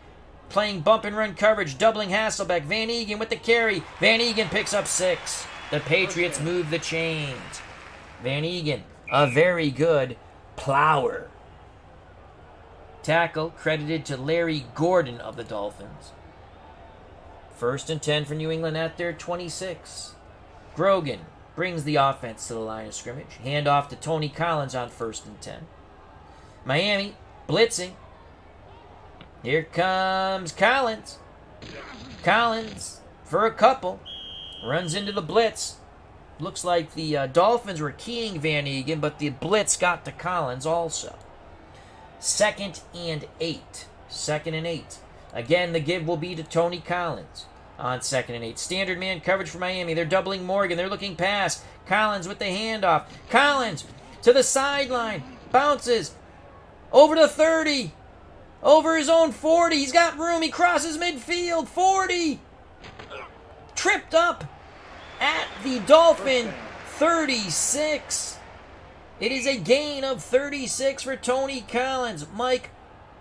playing bump and run coverage, doubling Hasselbeck. Van Egan with the carry. Van Egan picks up 6. The Patriots move the chains. Van Egan, a very good plower. Tackle credited to Larry Gordon of the Dolphins. 1st and 10 for New England at their 26. Grogan brings the offense to the line of scrimmage. Hand off to Tony Collins on 1st and 10. Miami blitzing. Here comes Collins. Collins for a couple. Runs into the blitz. Looks like the Dolphins were keying Van Egan, but the blitz got to Collins also. 2nd and 8. 2nd and 8. Again, the give will be to Tony Collins on 2nd and 8. Standard man coverage for Miami. They're doubling Morgan. They're looking past. Collins with the handoff. Collins to the sideline. Bounces. Over to 30. Over his own 40. He's got room. He crosses midfield. 40. Tripped up at the Dolphin 36. It is a gain of 36 for Tony Collins. Mike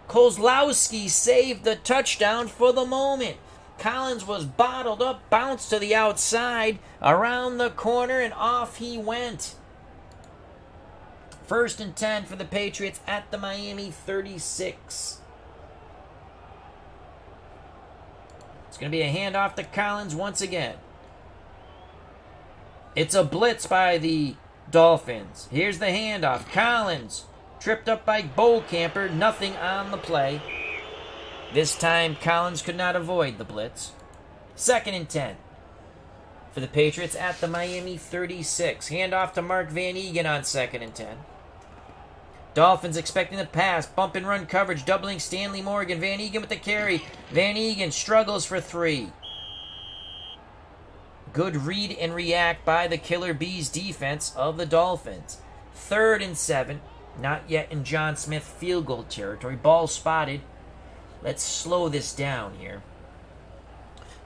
Kozlowski saved the touchdown for the moment. Collins was bottled up, bounced to the outside, around the corner, and off he went. 1st and 10 for the Patriots at the Miami 36. It's going to be a handoff to Collins once again. It's a blitz by the Dolphins. Here's the handoff. Collins tripped up by Bowcamper. Nothing on the play. This time Collins could not avoid the blitz. 2nd and 10 for the Patriots at the Miami 36. Handoff to Mark Van Egan on 2nd and 10. Dolphins expecting the pass. Bump and run coverage. Doubling Stanley Morgan. Van Egan with the carry. Van Egan struggles for 3. Good read and react by the Killer Bees defense of the Dolphins. 3rd and 7. Not yet in John Smith field goal territory. Ball spotted. Let's slow this down here.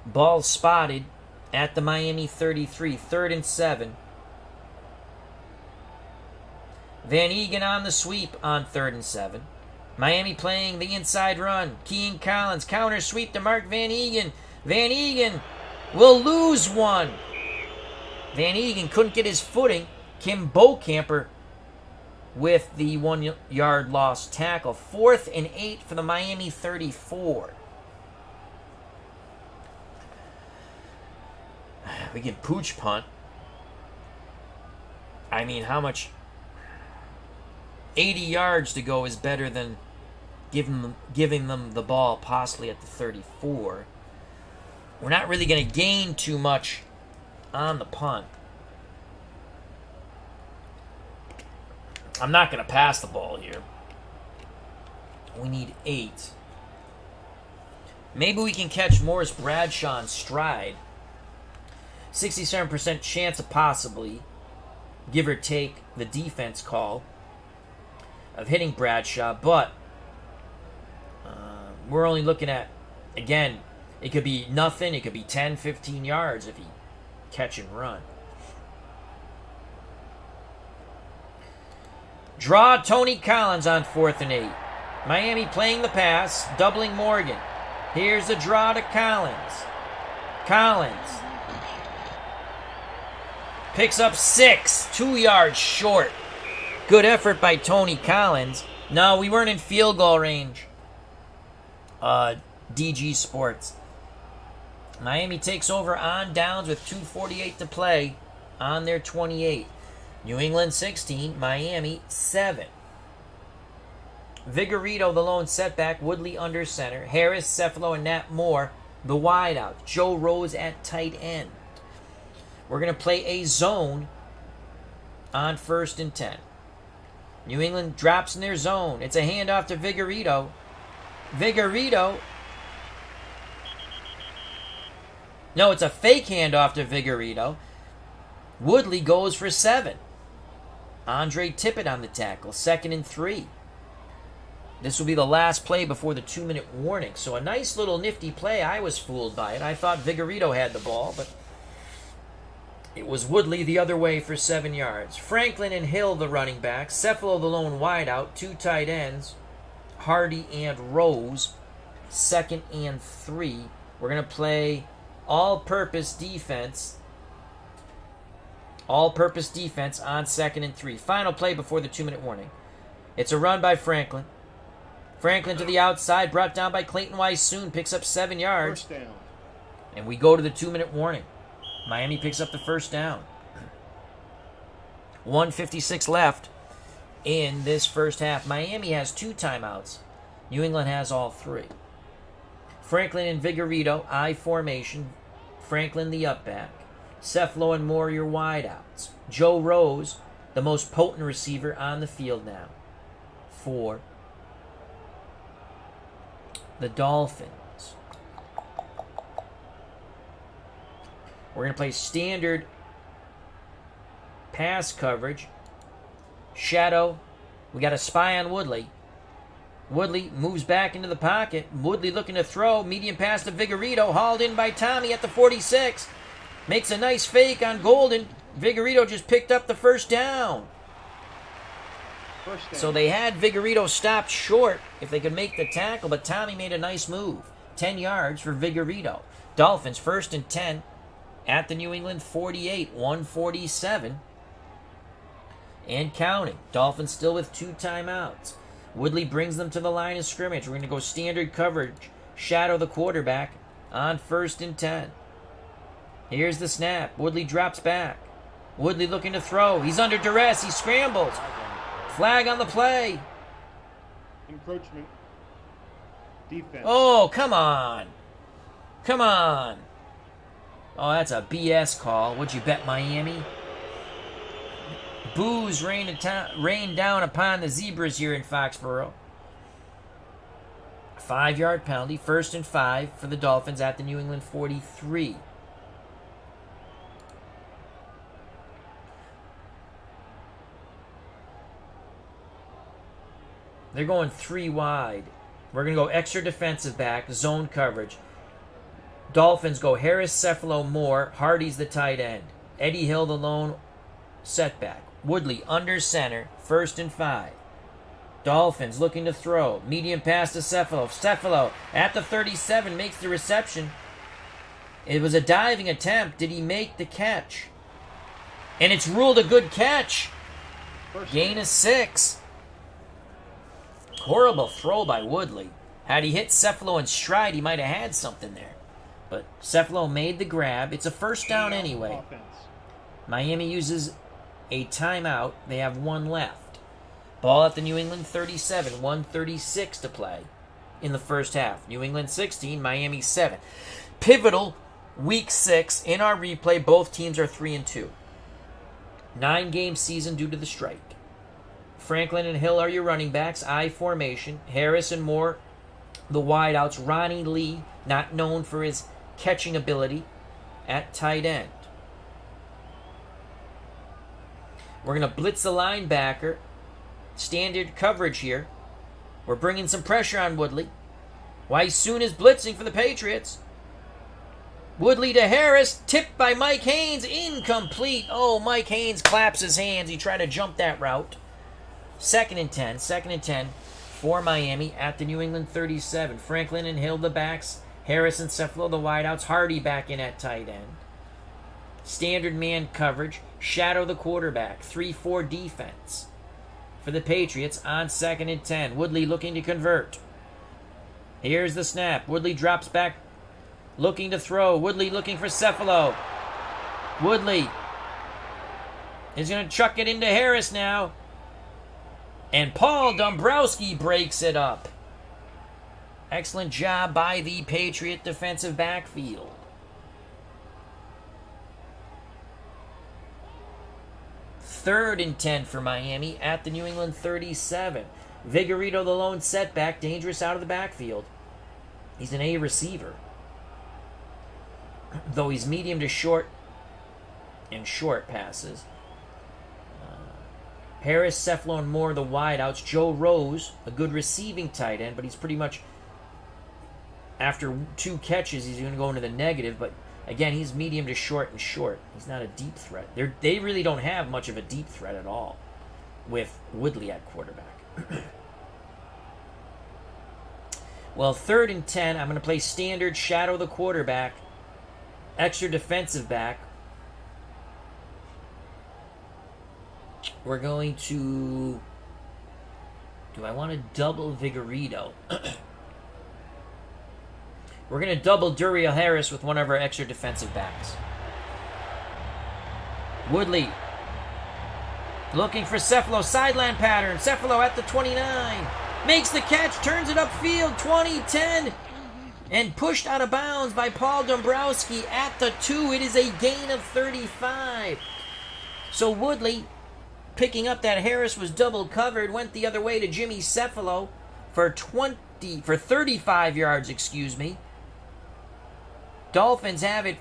Ball spotted at the Miami 33. 3rd and 7. Van Egan on the sweep on 3rd and 7. Miami playing the inside run. Keen Collins. Counter sweep to Mark Van Egan. Van Egan will lose one. Van Egan couldn't get his footing. Kim Bowcamper with the 1-yard loss tackle. 4th and 8 for the Miami 34. We can pooch punt. I mean, how much? 80 yards to go is better than giving them the ball possibly at the 34. We're not really going to gain too much on the punt. I'm not going to pass the ball here. We need 8. Maybe we can catch Morris Bradshaw in stride. 67% chance of possibly, give or take the defense call, of hitting Bradshaw, but we're only looking at, again, it could be nothing, it could be 10, 15 yards if he catch and run. Draw Tony Collins on 4th and 8. Miami playing the pass, doubling Morgan. Here's the draw to Collins. Collins picks up 6, 2 yards short. Good effort by Tony Collins. No, we weren't in field goal range. DG Sports. Miami takes over on downs with 2:48 to play on their 28. New England 16, Miami 7. Vigorito, the lone setback. Woodley under center. Harris, Cephalo, and Nat Moore, the wideout. Joe Rose at tight end. We're going to play a zone on 1st and 10. New England drops in their zone. It's a handoff to Vigorito. Vigorito. No, it's a fake handoff to Vigorito. Woodley goes for 7. Andre Tippett on the tackle. 2nd and 3. This will be the last play before the 2-minute warning. So a nice little nifty play. I was fooled by it. I thought Vigorito had the ball, but it was Woodley the other way for 7 yards. Franklin and Hill, the running backs. Cephalo, the lone wideout. 2 tight ends. Hardy and Rose. 2nd and 3. We're going to play all-purpose defense. All-purpose defense on 2nd and 3. Final play before the 2-minute warning. It's a run by Franklin. Franklin to the outside, brought down by Clayton Weiss soon. Picks up 7 yards. First down. And we go to the 2-minute warning. Miami picks up the first down. 1:56 left in this first half. Miami has 2 timeouts. New England has all 3. Franklin and Vigorito, I formation. Franklin the up back. Cephalo and Moore your wideouts. Joe Rose, the most potent receiver on the field now for the Dolphins. We're going to play standard pass coverage. Shadow. We got a spy on Woodley. Woodley moves back into the pocket. Woodley looking to throw. Medium pass to Vigorito. Hauled in by Tommy at the 46. Makes a nice fake on Golden. Vigorito just picked up the first down. So they had Vigorito stopped short if they could make the tackle, but Tommy made a nice move. 10 yards for Vigorito. Dolphins 1st and 10 at the New England 48, 147. And counting. Dolphins still with 2 timeouts. Woodley brings them to the line of scrimmage. We're going to go standard coverage. Shadow the quarterback on 1st and 10. Here's the snap. Woodley drops back. Woodley looking to throw. He's under duress. He scrambles. Flag on the play. Encroachment. Defense. Oh, come on. Come on. Oh, that's a BS call. What'd you bet, Miami? Boos rain down upon the Zebras here in Foxborough. 5-yard penalty. 1st and 5 for the Dolphins at the New England 43. They're going 3 wide. We're going to go extra defensive back, zone coverage. Dolphins go Harris, Cephalo, Moore. Hardy's the tight end. Eddie Hill, the lone setback. Woodley under center, 1st and 5. Dolphins looking to throw. Medium pass to Cephalo. Cephalo at the 37 makes the reception. It was a diving attempt. Did he make the catch? And it's ruled a good catch. Gain of 6. Horrible throw by Woodley. Had he hit Cephalo in stride, he might have had something there. But Cephalo made the grab. It's a first down anyway. Miami uses a timeout. They have 1 left. Ball at the New England 37. 1:36 to play in the first half. New England 16, Miami 7. Pivotal week 6. In our replay, both teams are 3-2. 9-game season due to the strike. Franklin and Hill are your running backs. I formation. Harris and Moore, the wideouts. Ronnie Lee, not known for his catching ability, at tight end. We're going to blitz the linebacker. Standard coverage here. We're bringing some pressure on Woodley. Weiss soon is blitzing for the Patriots. Woodley to Harris. Tipped by Mike Haynes. Incomplete. Oh, Mike Haynes claps his hands. He tried to jump that route. 2nd and 10. 2nd and 10 for Miami at the New England 37. Franklin and Hill the backs. Harris and Cephalo the wideouts. Hardy back in at tight end. Standard man coverage. Shadow the quarterback. 3-4 defense for the Patriots on 2nd and 10. Woodley looking to convert. Here's the snap. Woodley drops back looking to throw. Woodley looking for Cephalo. Woodley is going to chuck it into Harris now. And Paul Dombrowski breaks it up. Excellent job by the Patriot defensive backfield. 3rd and 10 for Miami at the New England 37. Vigorito, the lone setback, dangerous out of the backfield. He's an A receiver, though he's medium to short in short passes. Harris, Cephalo, and Moore, the wideouts. Joe Rose, a good receiving tight end, but he's pretty much, after 2 catches, he's going to go into the negative. But again, he's medium to short and short. He's not a deep threat. They really don't have much of a deep threat at all with Woodley at quarterback. Well, 3rd and 10, I'm going to play standard, shadow the quarterback, extra defensive back. We're going to... Do I want to double Vigorito? We're going to double Duriel Harris with one of our extra defensive backs. Woodley looking for Cephalo. Sideline pattern. Cephalo at the 29. Makes the catch. Turns it upfield. 20-10. And pushed out of bounds by Paul Dombrowski at the 2. It is a gain of 35. So Woodley, picking up that Harris was double covered, went the other way to Jimmy Cephalo for 35 yards, Dolphins have it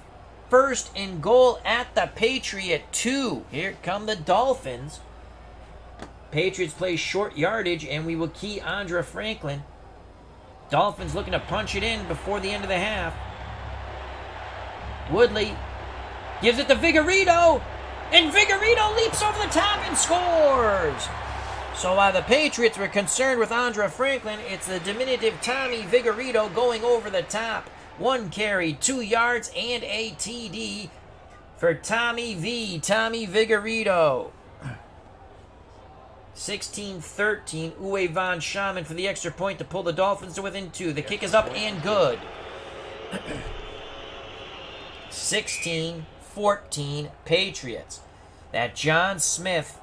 1st and goal at the Patriot 2. Here come the Dolphins. Patriots play short yardage, and we will key Andra Franklin. Dolphins looking to punch it in before the end of the half. Woodley gives it to Vigorito, and Vigorito leaps over the top and scores. So while the Patriots were concerned with Andra Franklin, it's the diminutive Tommy Vigorito going over the top. 1 carry, 2 yards, and a TD for Tommy Vigorito. 16-13, Uwe von Schaman for the extra point to pull the Dolphins to within 2. The kick is up and good. 16-14, Patriots. That John Smith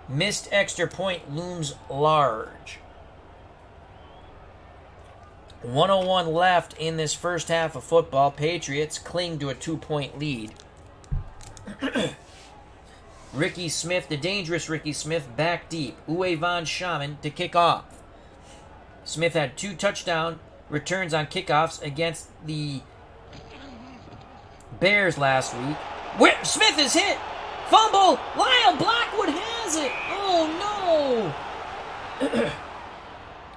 missed extra point looms large. 1:01 left in this first half of football. Patriots cling to a 2-point lead. Ricky Smith, the dangerous Ricky Smith, back deep. Uwe von Schaman to kick off. Smith had 2 touchdown returns on kickoffs against the Bears last week. Smith is hit! Fumble! Lyle Blackwood has it! Oh no!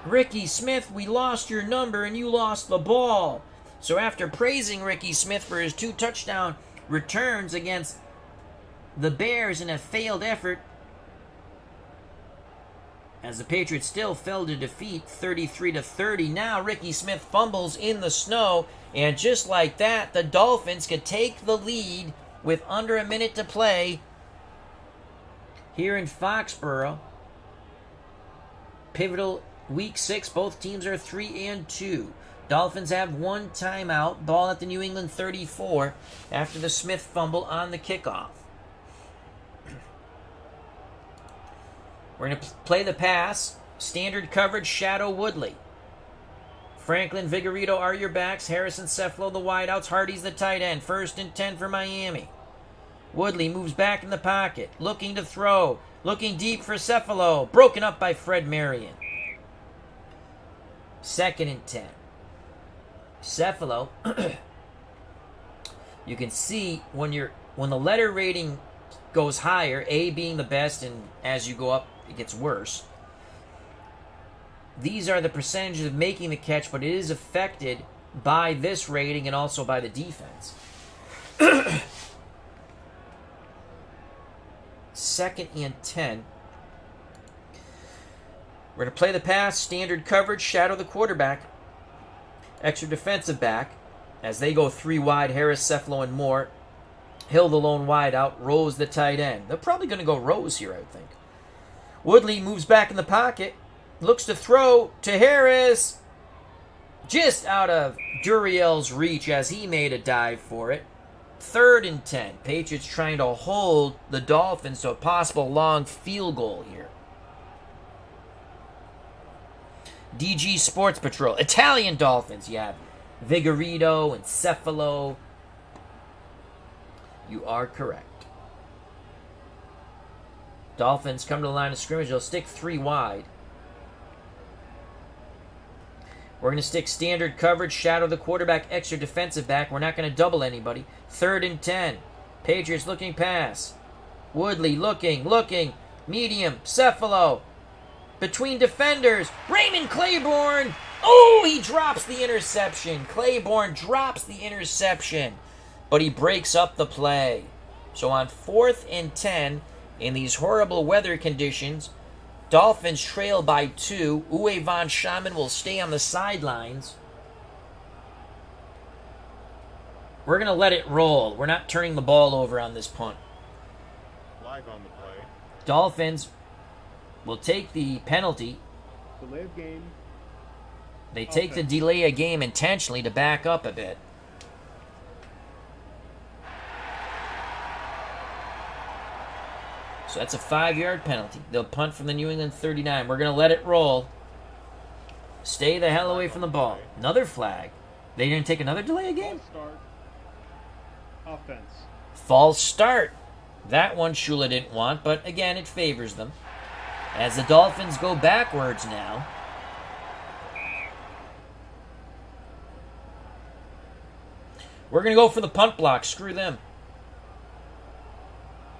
Ricky Smith, we lost your number and you lost the ball. So after praising Ricky Smith for his 2 touchdown returns against the Bears in a failed effort, as the Patriots still fell to defeat 33-30, now Ricky Smith fumbles in the snow, and just like that, the Dolphins could take the lead with under a minute to play here in Foxborough. Pivotal Week 6, both teams are 3-2. Dolphins have 1 timeout, ball at the New England 34 after the Smith fumble on the kickoff. We're going to play the pass. Standard coverage, shadow Woodley. Franklin, Vigorito are your backs. Harrison, Cephalo, the wideouts. Hardy's the tight end. 1st and 10 for Miami. Woodley moves back in the pocket, looking to throw. Looking deep for Cephalo. Broken up by Fred Marion. 2nd and 10. Cephalo. You can see when the letter rating goes higher, A being the best, and as you go up, it gets worse. These are the percentages of making the catch, but it is affected by this rating and also by the defense. 2nd and 10. We're going to play the pass, standard coverage, shadow the quarterback. Extra defensive back. As they go 3 wide, Harris, Cephalo, and Moore. Hill, the lone wide out. Rose, the tight end. They're probably going to go Rose here, I think. Woodley moves back in the pocket. Looks to throw to Harris. Just out of Duriel's reach as he made a dive for it. 3rd and 10. Patriots trying to hold the Dolphins to a possible long field goal here. DG Sports Patrol. Italian Dolphins. You have Vigorito and Cephalo. You are correct. Dolphins come to the line of scrimmage. They'll stick 3 wide. We're going to stick standard coverage, shadow the quarterback, extra defensive back. We're not going to double anybody. 3rd and 10. Patriots looking pass. Woodley looking, medium, Cephalo. Between defenders, Raymond Claiborne. Oh, he drops the interception. Claiborne drops the interception, but he breaks up the play. So on 4th and 10, in these horrible weather conditions, Dolphins trail by 2. Uwe von Schamann will stay on the sidelines. We're going to let it roll. We're not turning the ball over on this punt. Flag on the play. Dolphins will take the penalty. Delay of game. They take the delay of game intentionally to back up a bit. So that's a 5-yard penalty. They'll punt from the New England 39. We're going to let it roll. Stay the hell away from the ball. Another flag. They didn't take another delay of game? False start. Offense. False start. That one Shula didn't want, but again, it favors them. As the Dolphins go backwards now. We're going to go for the punt block. Screw them.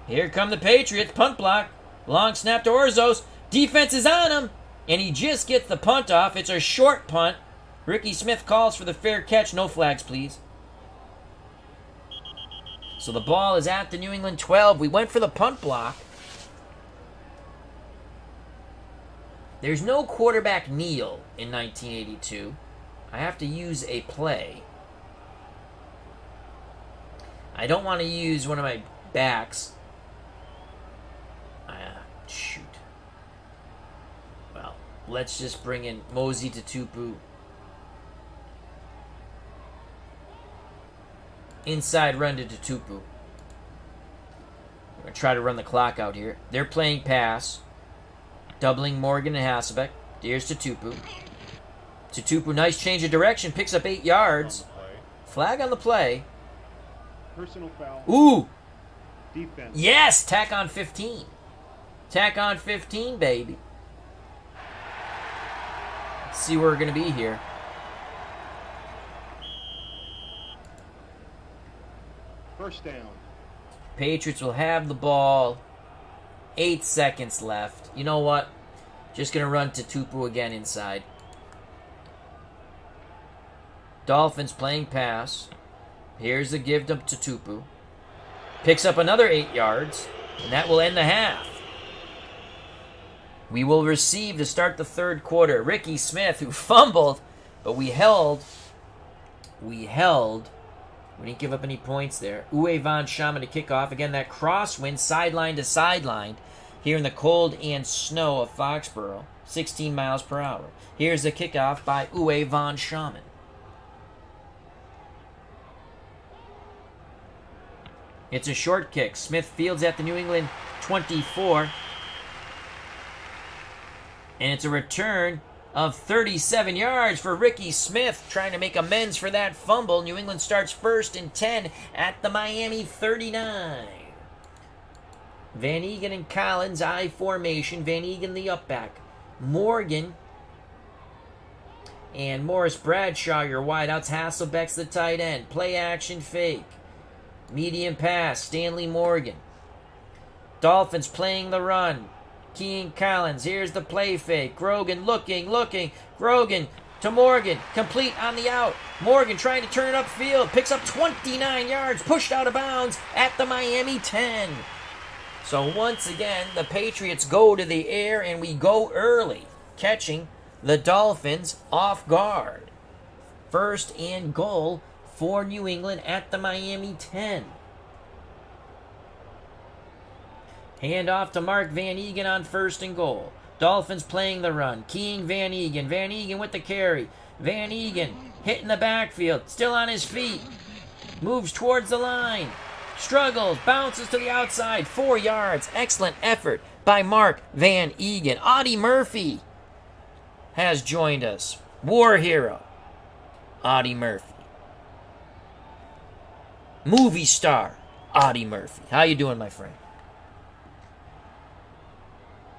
Here come the Patriots. Punt block. Long snap to Orzos. Defense is on him. And he just gets the punt off. It's a short punt. Ricky Smith calls for the fair catch. No flags, please. So the ball is at the New England 12. We went for the punt block. There's no quarterback kneel in 1982. I have to use a play. I don't want to use one of my backs. Shoot. Well, let's just bring in Mosey to Tupu. Inside run to Tupu. We're going to try to run the clock out here. They're playing pass. Doubling Morgan and Hasselbeck. Here's to Tupu. Tupu, nice change of direction. Picks up 8 yards. Flag on the play. Personal foul. Ooh! Defense. Yes! Tack on 15. Tack on 15, baby. Let's see where we're going to be here. First down. Patriots will have the ball. 8 seconds left. You know what? Just going to run to Tupu again inside. Dolphins playing pass. Here's the give to Tupu. Picks up another 8 yards. And that will end the half. We will receive to start the 3rd quarter. Ricky Smith, who fumbled, but we held. We didn't give up any points there. Uwe von Schamann to kick off. Again, that crosswind, sideline to sideline, here in the cold and snow of Foxborough. 16 miles per hour. Here's the kickoff by Uwe von Schamann. It's a short kick. Smith fields at the New England 24. And it's a return of 37 yards for Ricky Smith, trying to make amends for that fumble. New England starts 1st and 10 at the Miami 39. Van Egan and Collins, I formation. Van Egan the up back. Morgan and Morris Bradshaw, your wideouts. Hasselbeck's the tight end. Play action fake. Medium pass, Stanley Morgan. Dolphins playing the run. Keen Collins, here's the play fake. Grogan looking. Grogan to Morgan, complete on the out. Morgan trying to turn it upfield, picks up 29 yards, pushed out of bounds at the Miami 10. So once again, the Patriots go to the air and we go early, catching the Dolphins off guard. 1st and goal for New England at the Miami 10. Hand off to Mark Van Egan on 1st and goal. Dolphins playing the run. Keying Van Egan. Van Egan with the carry. Van Egan hitting the backfield. Still on his feet. Moves towards the line. Struggles. Bounces to the outside. 4 yards. Excellent effort by Mark Van Egan. Audie Murphy has joined us. War hero. Audie Murphy. Movie star. Audie Murphy. How you doing, my friend?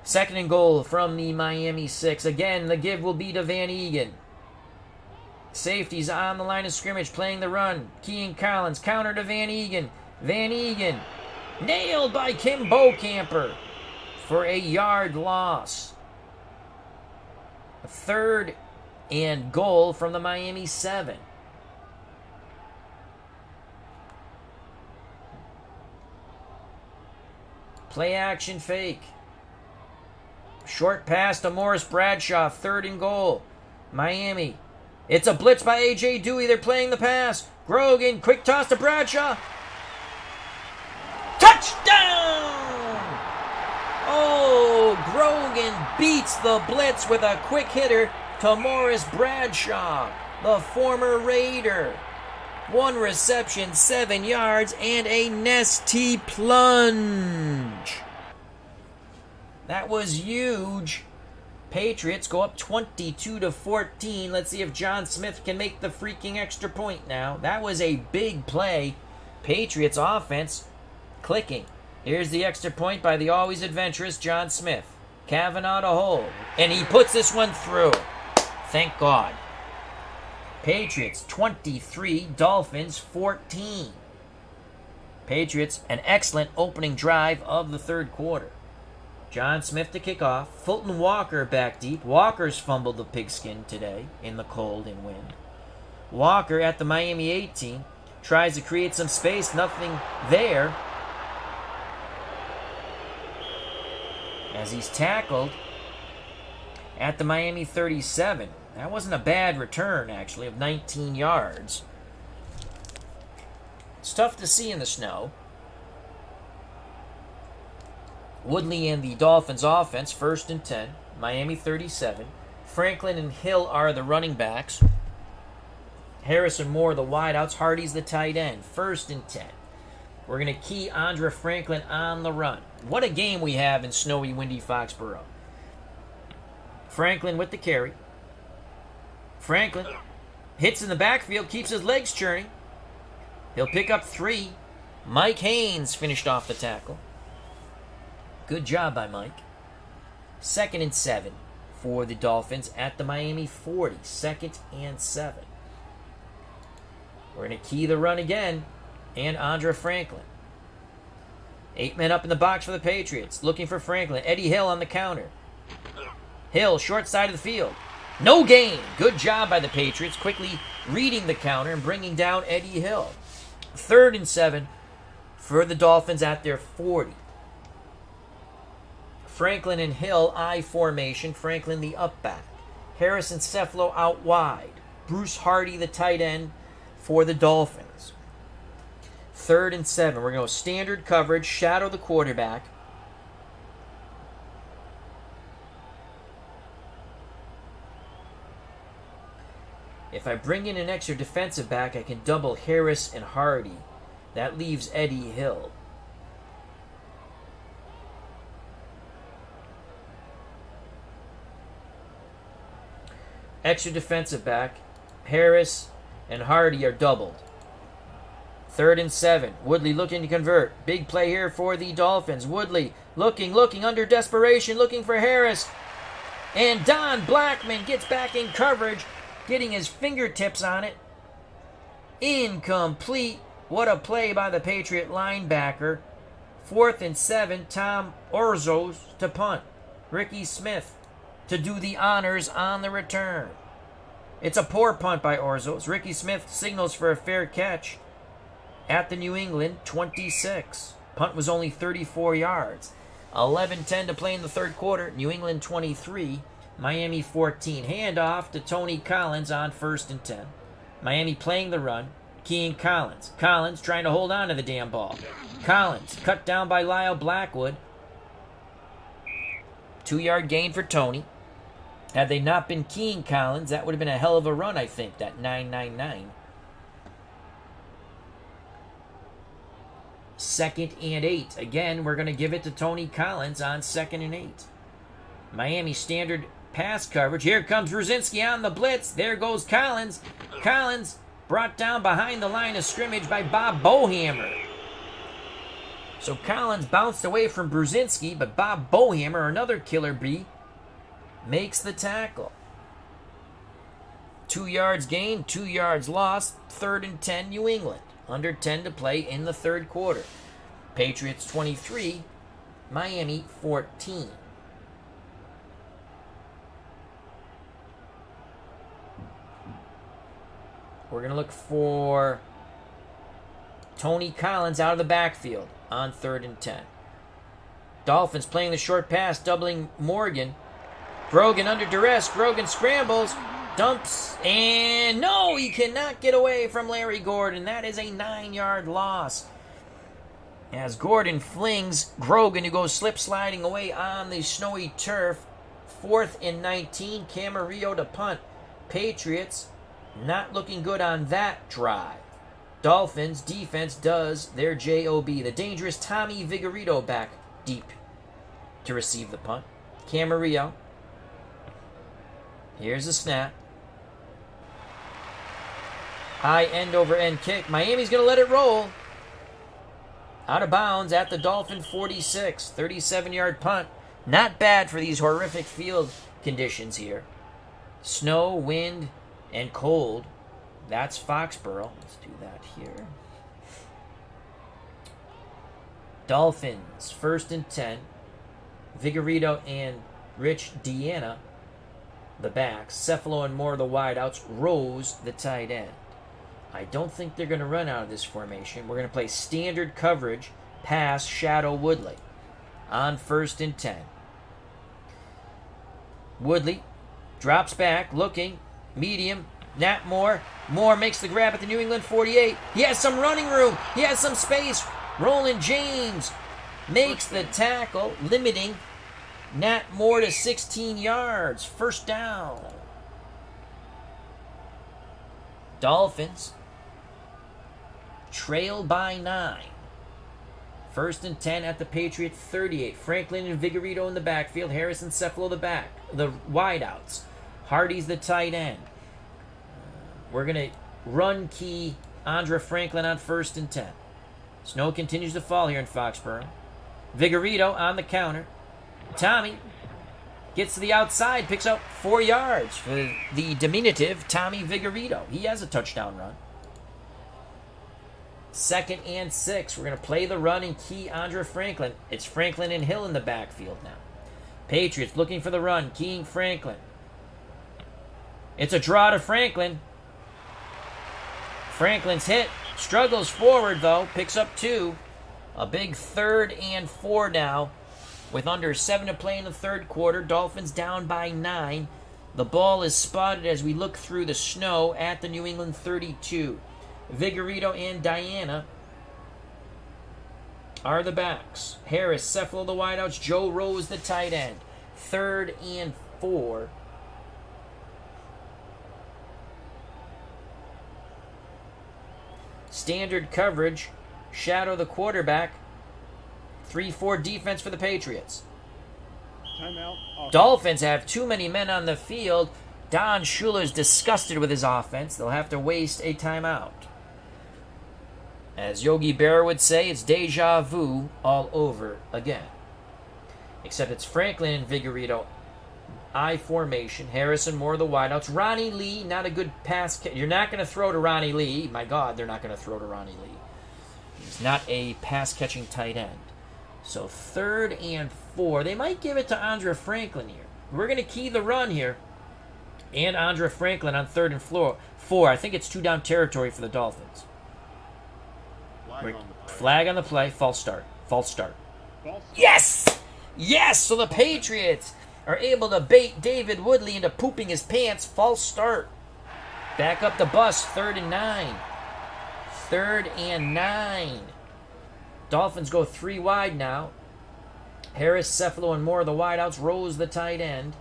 Second and goal from the Miami 6. Again, the give will be to Van Egan. Safety's on the line of scrimmage, playing the run. Kean Collins, counter to Van Egan. Van Egan, nailed by Kim Bocamper for a yard loss. Third and goal from the Miami 7. Play action fake. Short pass to Morris Bradshaw. Third and goal. Miami. It's a blitz by A.J. Dewey. They're playing the pass. Grogan, quick toss to Bradshaw. Touchdown! Oh, Grogan beats the blitz with a quick hitter to Morris Bradshaw, the former Raider. 1 reception, 7 yards, and a nasty plunge. That was huge. Patriots go up 22-14. Let's see if John Smith can make the freaking extra point now. That was a big play. Patriots offense clicking. Here's the extra point by the always adventurous John Smith. Kavanaugh to hold. And he puts this one through. Thank God. Patriots 23, Dolphins 14. Patriots, an excellent opening drive of the third quarter. John Smith to kick off. Fulton Walker back deep. Walker's fumbled the pigskin today in the cold and wind. Walker at the Miami 18 tries to create some space. Nothing there. As he's tackled at the Miami 37. That wasn't a bad return, actually, of 19 yards. It's tough to see in the snow. Woodley and the Dolphins offense, 1st and 10. Miami 37. Franklin and Hill are the running backs. Harrison Moore, the wideouts. Hardy's the tight end. 1st and 10. We're going to key Andre Franklin on the run. What a game we have in snowy, windy Foxborough. Franklin with the carry. Franklin hits in the backfield, keeps his legs churning. He'll pick up 3. Mike Haynes finished off the tackle. Good job by Mike. 2nd and 7 for the Dolphins at the Miami 40. 2nd and 7. We're going to key the run again. And Andre Franklin. 8 men up in the box for the Patriots. Looking for Franklin. Eddie Hill on the counter. Hill, short side of the field. No gain. Good job by the Patriots. Quickly reading the counter and bringing down Eddie Hill. 3rd and 7 for the Dolphins at their 40. Franklin and Hill, I formation. Franklin the up back. Harrison Cefalo out wide. Bruce Hardy, the tight end for the Dolphins. 3rd and 7. We're going to go standard coverage, shadow the quarterback. If I bring in an extra defensive back, I can double Harris and Hardy. That leaves Eddie Hill. Extra defensive back, Harris and Hardy are doubled. 3rd and 7. Woodley looking to convert. Big play here for the Dolphins. Woodley looking under desperation, looking for Harris. And Don Blackman gets back in coverage, getting his fingertips on it. Incomplete. What a play by the Patriot linebacker. 4th and 7. Tom Orzos to punt. Ricky Smith to do the honors on the return. It's a poor punt by Orzos. Ricky Smith signals for a fair catch at the New England 26. Punt was only 34 yards. 11:10 to play in the third quarter. New England 23, Miami 14. Handoff to Tony Collins on 1st and 10. Miami playing the run. Kean Collins. Collins trying to hold on to the damn ball. Collins cut down by Lyle Blackwood. 2-yard gain for Tony. Had they not been Kean Collins, that would have been a hell of a run, I think, that 9.99. 2nd and 8. Again, we're going to give it to Tony Collins on 2nd and 8. Miami standard pass coverage. Here comes Brzezinski on the blitz. There goes Collins. Collins brought down behind the line of scrimmage by Bob Bohammer. So Collins bounced away from Brzezinski, but Bob Bohammer, another killer bee, makes the tackle. 2 yards gained, 2 yards lost, 3rd and 10, New England. Under 10 to play in the third quarter. Patriots 23, Miami 14. We're going to look for Tony Collins out of the backfield on 3rd and 10. Dolphins playing the short pass, doubling Morgan. Grogan under duress. Grogan scrambles, dumps, and no, he cannot get away from Larry Gordon. That is a 9-yard loss. As Gordon flings Grogan, who goes slip-sliding away on the snowy turf. 4th and 19, Camarillo to punt. Patriots not looking good on that drive. Dolphins defense does their job. The dangerous Tommy Vigorito back deep to receive the punt. Camarillo. Here's the snap. High end-over-end kick. Miami's going to let it roll. Out of bounds at the Dolphin 46. 37-yard punt. Not bad for these horrific field conditions here. Snow, wind, and cold. That's Foxborough. Let's do that here. Dolphins, 1st and 10. Vigorito and Rich Deanna, the backs. Cephalo and Moore, the wideouts. Rose, the tight end. I don't think they're going to run out of this formation. We're going to play standard coverage, pass, shadow Woodley on 1st and 10. Woodley drops back, looking, medium, Nat Moore. Moore makes the grab at the New England 48. He has some running room. He has some space. Roland James makes the tackle, limiting Nat Moore to 16 yards. 1st down. Dolphins trail by 9. 1st and 10 at the Patriot 38. Franklin and Vigorito in the backfield. Harris and Cephalo the wideouts. Hardy's the tight end. We're going to run key Andra Franklin on 1st and 10. Snow continues to fall here in Foxborough. Vigorito on the counter. Tommy gets to the outside, picks up 4 yards for the diminutive Tommy Vigorito. He has a touchdown run. 2nd and 6. We're going to play the run and key Andra Franklin. It's Franklin and Hill in the backfield now. Patriots looking for the run, keying Franklin. It's a draw to Franklin. Franklin's hit. Struggles forward, though. Picks up 2. A big 3rd and 4 now. With under 7 to play in the third quarter. Dolphins down by 9. The ball is spotted as we look through the snow at the New England 32. Vigorito and Diana are the backs. Harris, Cephalo the wideouts. Joe Rose the tight end. 3rd and 4. Standard coverage. Shadow the quarterback. 3-4 defense for the Patriots. Timeout. Offense. Dolphins have too many men on the field. Don Schuler's disgusted with his offense. They'll have to waste a timeout. As Yogi Berra would say, it's deja vu all over again. Except it's Franklin and Vigorito. I formation. Harrison Moore, the wideouts. Ronnie Lee, not a good pass. You're not going to throw to Ronnie Lee. My God, they're not going to throw to Ronnie Lee. He's not a pass-catching tight end. So 3rd and 4. They might give it to Andra Franklin here. We're going to key the run here. And Andra Franklin on 3rd and 4. I think it's 2-down territory for the Dolphins. Flag on the play. False start. False start. Yes! Yes! So the Patriots are able to bait David Woodley into pooping his pants. False start. Back up the bus. 3rd and 9. 3rd and 9. Dolphins go 3 wide now. Harris, Cephalo, and Moore the wideouts. Rose the tight end.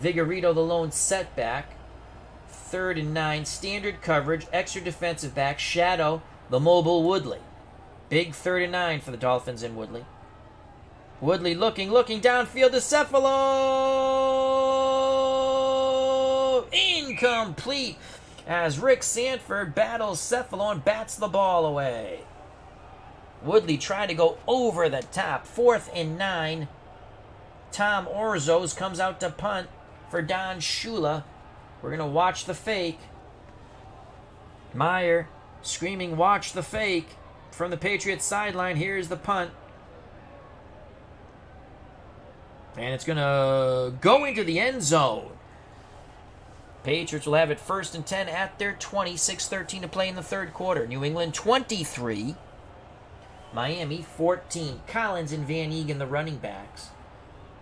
Vigorito the lone setback. 3rd and 9. Standard coverage. Extra defensive back. Shadow the mobile Woodley. Big 3rd and 9 for the Dolphins and Woodley. Woodley looking downfield to Cephalo. Incomplete. as Rick Sanford battles Cephalo and bats the ball away. Woodley tried to go over the top. 4th and 9. Tom Orzos comes out to punt for Don Shula. We're going to watch the fake. Meyer screaming, "Watch the fake," from the Patriots sideline. Here's the punt. And it's going to go into the end zone. Patriots will have it 1st and 10 at their 20. 6:13 to play in the third quarter. New England 23. Miami 14. Collins and Van Eegen, the running backs.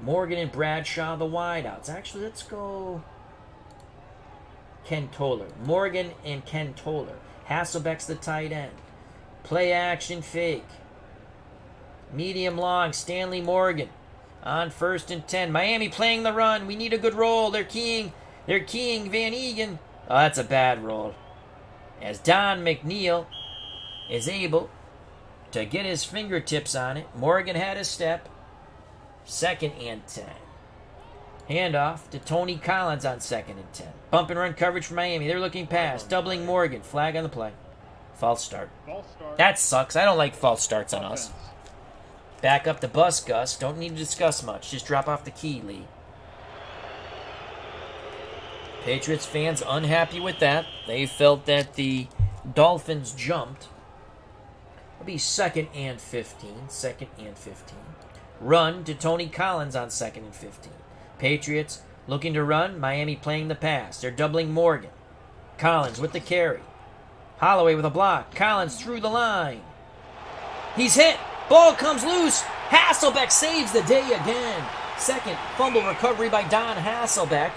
Morgan and Bradshaw, the wideouts. Actually, let's go Ken Toller. Morgan and Ken Toller. Hasselbeck's the tight end. Play action fake. Medium long, Stanley Morgan. On 1st and 10. Miami playing the run. We need a good roll. They're keying Van Eegen. Oh, that's a bad roll. As Don McNeil is able to get his fingertips on it. Morgan had his step. 2nd and 10. Handoff to Tony Collins on 2nd and 10. Bump and run coverage for Miami. They're looking past. Doubling Morgan. Flag on the play. False start. False start. That sucks. I don't like false starts on us. Back up to bus, Gus. Don't need to discuss much. Just drop off the key, Lee. Patriots fans unhappy with that. They felt that the Dolphins jumped. It'll be 2nd and 15. 2nd and 15. Run to Tony Collins on 2nd and 15. Patriots looking to run. Miami playing the pass. They're doubling Morgan. Collins with the carry. Holloway with a block. Collins through the line. He's hit. Ball comes loose. Hasselbeck saves the day again. 2nd fumble recovery by Don Hasselbeck.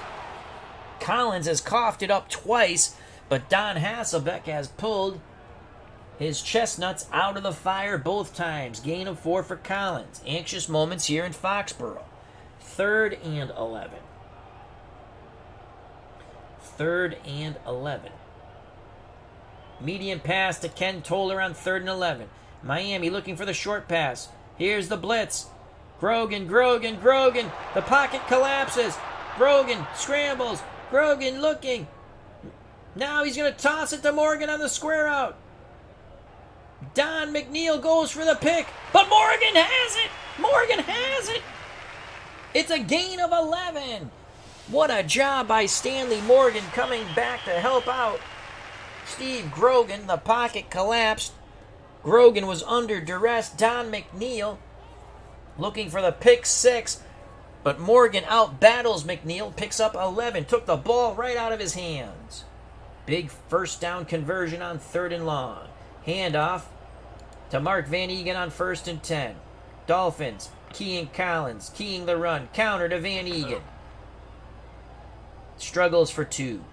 Collins has coughed it up twice, but Don Hasselbeck has pulled his chestnuts out of the fire both times. Gain of 4 for Collins. Anxious moments here in Foxborough. 3rd and 11. 3rd and 11. Medium pass to Ken Toller on 3rd and 11. Miami looking for the short pass. Here's the blitz. Grogan. The pocket collapses. Grogan scrambles. Grogan looking. Now he's going to toss it to Morgan on the square out. Don McNeil goes for the pick, but Morgan has it. It's a gain of 11. What a job by Stanley Morgan coming back to help out Steve Grogan. The pocket collapsed. Grogan was under duress. Don McNeil looking for the pick 6, but Morgan out battles McNeil, picks up 11, took the ball right out of his hands. Big first down conversion on 3rd and long. Handoff to Mark Van Eegen on 1st and 10. Dolphins keying Collins, keying the run. Counter to Van Eegen. Struggles for 2.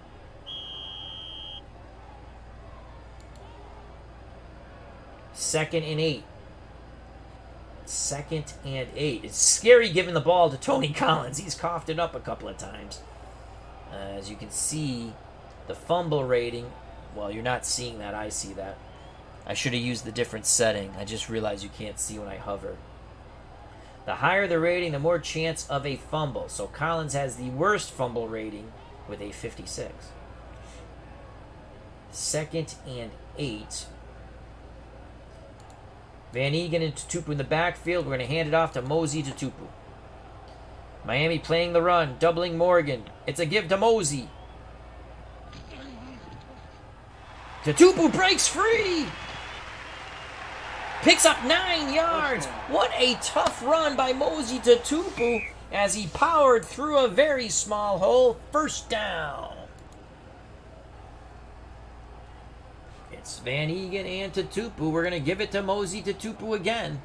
Second and 8. 2nd and 8. It's scary giving the ball to Tony Collins. He's coughed it up a couple of times. As you can see, the fumble rating, well, you're not seeing that. I see that. I should have used the different setting. I just realized you can't see when I hover. The higher the rating, the more chance of a fumble. So Collins has the worst fumble rating with a 56. 2nd and 8. Van Eegen and Tutupu in the backfield. We're going to hand it off to Mosey Tutupu. Miami playing the run, doubling Morgan. It's a give to Mosey. Tutupu breaks free. Picks up 9 yards. What a tough run by Mosey Tutupu as he powered through a very small hole. First down. It's Van Eegen and Tutupu. We're going to give it to Mosey Tutupu again.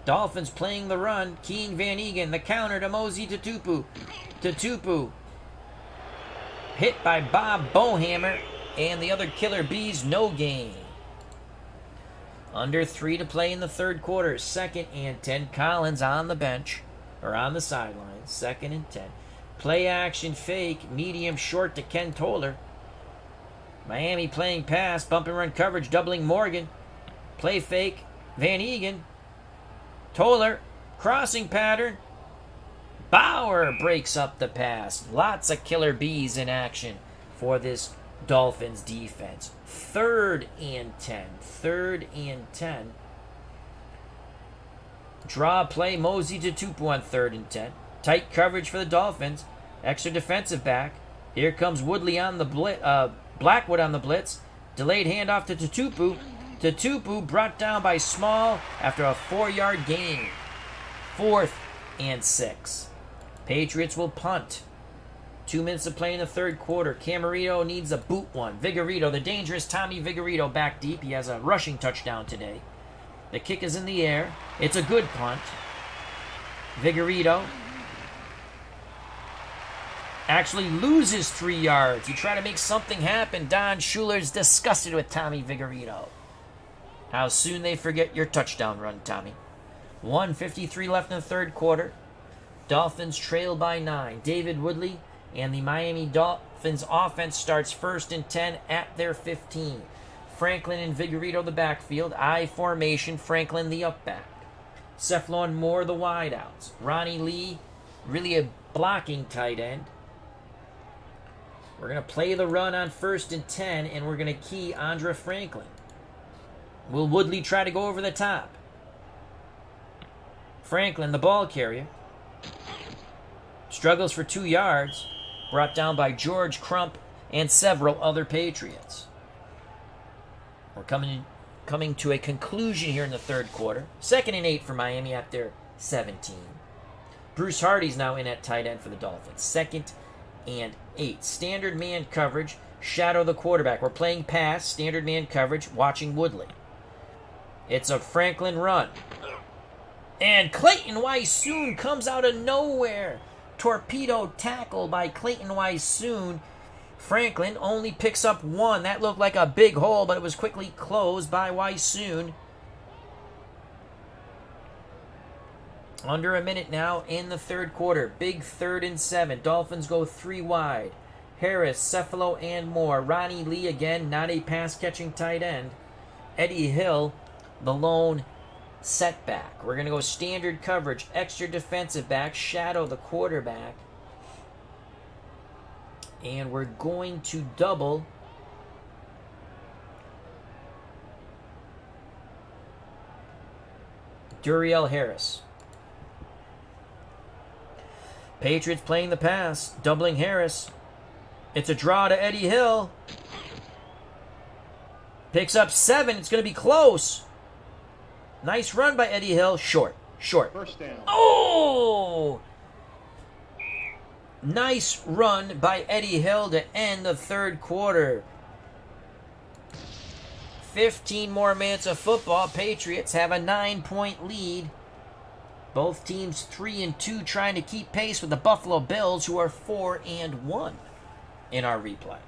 Dolphins playing the run. Keying Van Eegen. The counter to Mosey Tutupu. Tutupu hit by Bob Bohammer and the other Killer Bees. No gain. Under 3 to play in the third quarter. 2nd and 10. Collins on the bench. Or on the sideline. 2nd and 10. Play action fake. Medium short to Ken Toller. Miami playing pass. Bump and run coverage. Doubling Morgan. Play fake. Van Eegen. Toller. Crossing pattern. Bauer breaks up the pass. Lots of Killer Bees in action. for this Dolphins defense. 3rd and 10. 3rd and 10. Draw play, Mosey to Tupu on 3rd and 10. Tight coverage for the Dolphins. Extra defensive back. Here comes Woodley on the blitz. Blackwood on the blitz. Delayed handoff to Tupu. Tupu brought down by Small after a 4-yard gain. 4th and 6. Patriots will punt. 2 minutes to play in the 3rd quarter. Camarito needs a boot one. Vigorito, the dangerous Tommy Vigorito, back deep. He has a rushing touchdown today. The kick is in the air. It's a good punt. Vigorito actually loses 3 yards. You try to make something happen. Don Schuler's disgusted with Tommy Vigorito. How soon they forget your touchdown run, Tommy. 1:53 left in the 3rd quarter. Dolphins trail by 9. David Woodley and the Miami Dolphins offense starts 1st and 10 at their 15. Franklin and Vigorito the backfield. I formation. Franklin the up back. Cephalon Moore the wideouts. Ronnie Lee, really a blocking tight end. We're going to play the run on 1st and 10, and we're going to key Andre Franklin. Will Woodley try to go over the top? Franklin, the ball carrier, struggles for 2 yards, brought down by George Crump and several other Patriots. We're coming to a conclusion here in the 3rd quarter. 2nd and 8 for Miami at their 17. Bruce Hardy's now in at tight end for the Dolphins. 2nd and 8. Standard man coverage. Shadow the quarterback. We're playing pass. Standard man coverage. Watching Woodley. It's a Franklin run. And Clayton Weisoon comes out of nowhere. Torpedo tackle by Clayton Weisoon. Franklin only picks up 1. That looked like a big hole, but it was quickly closed by Weisoon. Under a minute now in the 3rd quarter. Big 3rd and 7. Dolphins go 3 wide. Harris, Cephalo, and Moore. Ronnie Lee again, not a pass-catching tight end. Eddie Hill, the lone setback. We're going to go standard coverage. Extra defensive back. Shadow the quarterback. And we're going to double Duriel Harris. Patriots playing the pass, doubling Harris. It's a draw to Eddie Hill. Picks up 7. It's going to be close. Nice run by Eddie Hill. Short. 1st down. Oh! Nice run by Eddie Hill to end the 3rd quarter. 15 more minutes of football. Patriots have a 9-point lead. Both teams 3 and 2, trying to keep pace with the Buffalo Bills, who are 4 and 1 in our replay.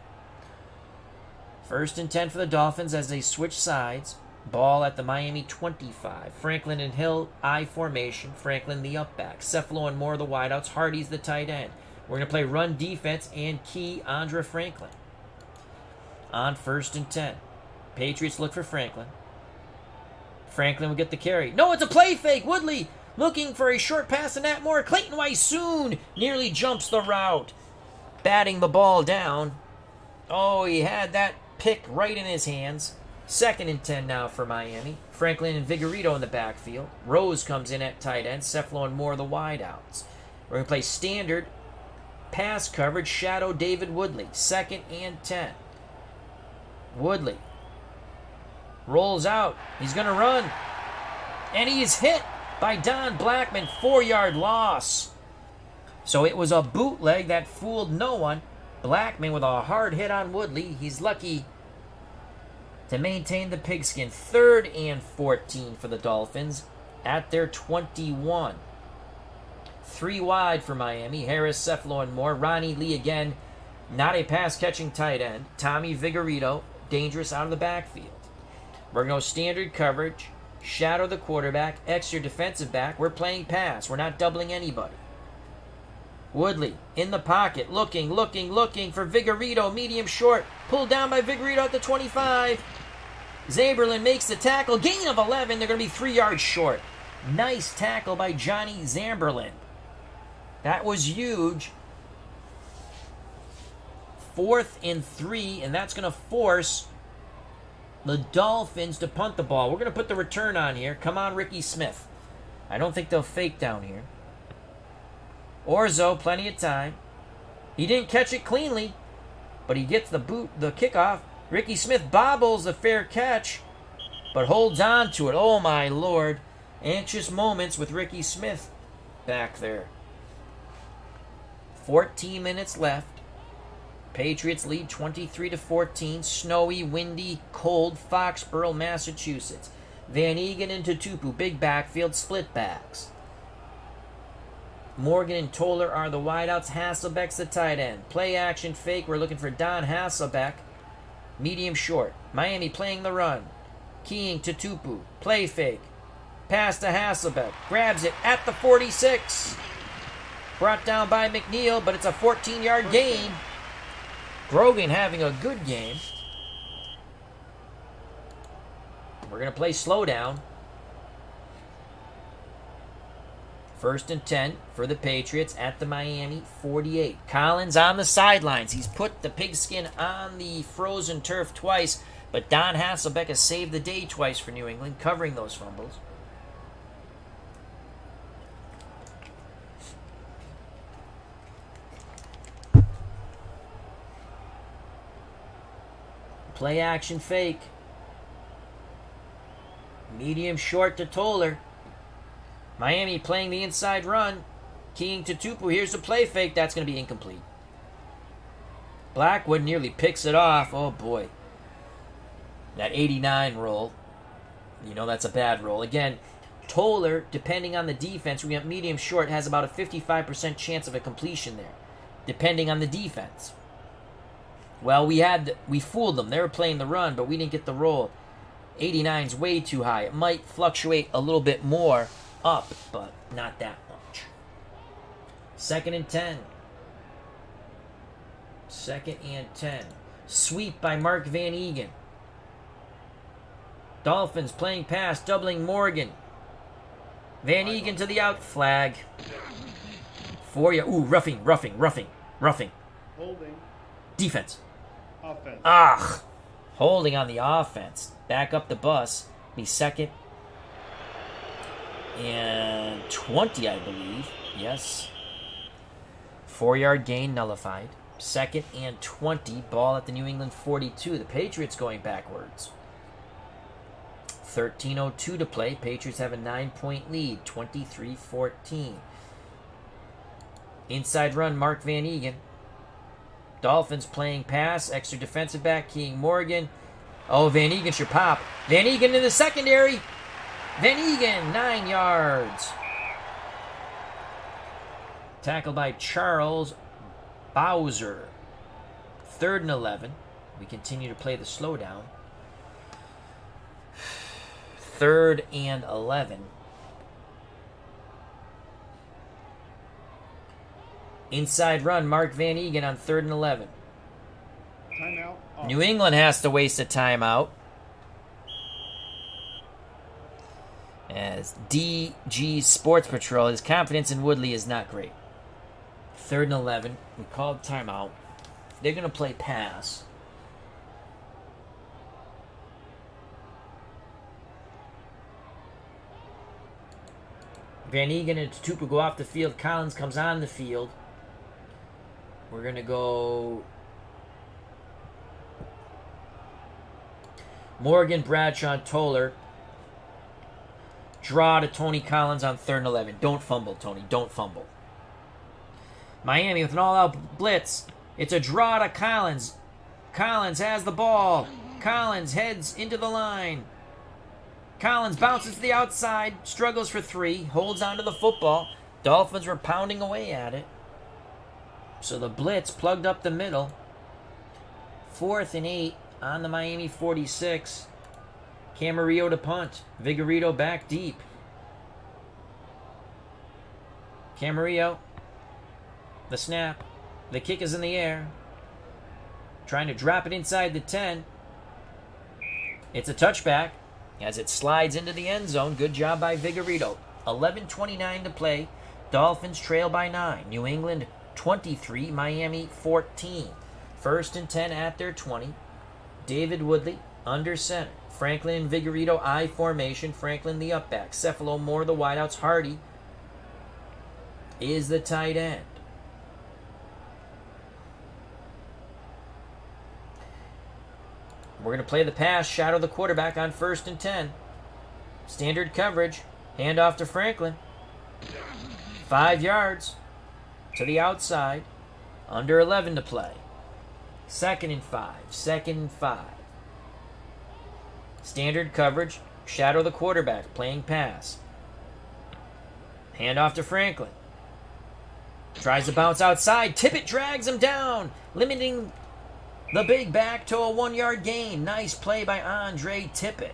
1st and 10 for the Dolphins as they switch sides. Ball at the Miami 25. Franklin and Hill, I formation. Franklin the up back. Cephalo and Moore the wideouts. Hardy's the tight end. We're going to play run defense and key Andre Franklin. On 1st and 10. Patriots look for Franklin. Franklin will get the carry. No, it's a play fake. Woodley looking for a short pass to Nat Moore. Clayton Weisoon nearly jumps the route. Batting the ball down. Oh, he had that pick right in his hands. 2nd and 10 now for Miami. Franklin and Vigorito in the backfield. Rose comes in at tight end. Cephalo and Moore the wideouts. We're going to play standard pass coverage. Shadow David Woodley. 2nd and 10. Woodley rolls out. He's going to run. And he is hit by Don Blackman. 4-yard loss. So it was a bootleg that fooled no one. Blackman with a hard hit on Woodley. He's lucky to maintain the pigskin. 3rd and 14 for the Dolphins at their 21. 3 wide for Miami. Harris, Cephalo, and Moore. Ronnie Lee again, not a pass-catching tight end. Tommy Vigorito, dangerous out of the backfield. We're going to go standard coverage. Shadow the quarterback. Extra defensive back. We're playing pass. We're not doubling anybody. Woodley in the pocket, looking for Vigorito, medium short. Pulled down by Vigorito at the 25. Zamberlin makes the tackle. Gain of 11. They're going to be 3 yards short. Nice tackle by Johnny Zamberlin. That was huge. 4th and 3, and that's going to force the Dolphins to punt the ball. We're going to put the return on here. Come on, Ricky Smith. I don't think they'll fake down here. Orzo, plenty of time. He didn't catch it cleanly, but he gets the kickoff. Ricky Smith bobbles the fair catch, but holds on to it. Oh, my Lord. Anxious moments with Ricky Smith back there. 14 minutes left. Patriots lead 23-14. Snowy, windy, cold, Foxborough, Massachusetts. Van Egan into Tupu. Big backfield, split backs. Morgan and Toller are the wideouts. Hasselbeck's the tight end. Play action fake. We're looking for Don Hasselbeck. Medium short. Miami playing the run. Keying to Tupu. Play fake. Pass to Hasselbeck. Grabs it at the 46. Brought down by McNeil, but it's a 14-yard gain. Grogan having a good game. We're going to play slow down. 1st and 10 for the Patriots at the Miami 48. Collins on the sidelines. He's put the pigskin on the frozen turf twice, but Don Hasselbeck has saved the day twice for New England, covering those fumbles. Play action fake. Medium short to Toller. Miami playing the inside run. Keying to Tupu. Here's the play fake. That's going to be incomplete. Blackwood nearly picks it off. Oh, boy. That 89 roll. You know that's a bad roll. Again, Toller, depending on the defense, we got medium short, has about a 55% chance of a completion there, depending on the defense. Well, we fooled them. They were playing the run, but we didn't get the roll. 89's way too high. It might fluctuate a little bit more up, but not that much. 2nd and 10. 2nd and 10. Sweep by Mark Van Egan. Dolphins playing pass, doubling Morgan. Van Egan to the out, flag. Ooh, roughing. Holding. Defense. Offense. Holding on the offense. Back up the bus. Be 2nd and 20, I believe. Yes. 4-yard gain nullified. 2nd and 20. Ball at the New England 42. The Patriots going backwards. 13:02 to play. Patriots have a 9-point lead. 23-14. Inside run, Mark Van Egan. Dolphins playing pass. Extra defensive back, King Morgan. Oh, Van Egan should pop. Van Egan in the secondary. Van Egan, 9 yards. Tackled by Charles Bowser. 3rd and 11. We continue to play the slowdown. 3rd and 11. Inside run, Mark Van Egan on 3rd and 11. Timeout. Off. New England has to waste a timeout. As DG Sports Patrol, his confidence in Woodley is not great. 3rd and 11. We called timeout. They're going to play pass. Van Egan and Tupu go off the field. Collins comes on the field. We're going to go Morgan, Bradshaw, Toller. Draw to Tony Collins on 3rd and 11. Don't fumble, Tony. Don't fumble. Miami with an all-out blitz. It's a draw to Collins. Collins has the ball. Collins heads into the line. Collins bounces to the outside. Struggles for 3. Holds onto the football. Dolphins were pounding away at it. So the blitz plugged up the middle. 4th and 8 on the Miami 46. Camarillo to punt. Vigorito back deep. Camarillo. The snap. The kick is in the air. Trying to drop it inside the 10. It's a touchback as it slides into the end zone. Good job by Vigorito. 11:29 to play. Dolphins trail by 9. New England 23, Miami 14. 1st and 10 at their 20. David Woodley under center. Franklin and Vigorito I formation. Franklin the up back. Cephalo Moore the wideouts. Hardy is the tight end. We're going to play the pass, shadow the quarterback on 1st and 10. Standard coverage. Hand off to Franklin. 5 yards to the outside. Under 11 to play. 2nd and 5. 2nd and 5. Standard coverage. Shadow the quarterback. Playing pass. Hand off to Franklin. Tries to bounce outside. Tippett drags him down. Limiting the big back to a 1-yard gain. Nice play by Andre Tippett.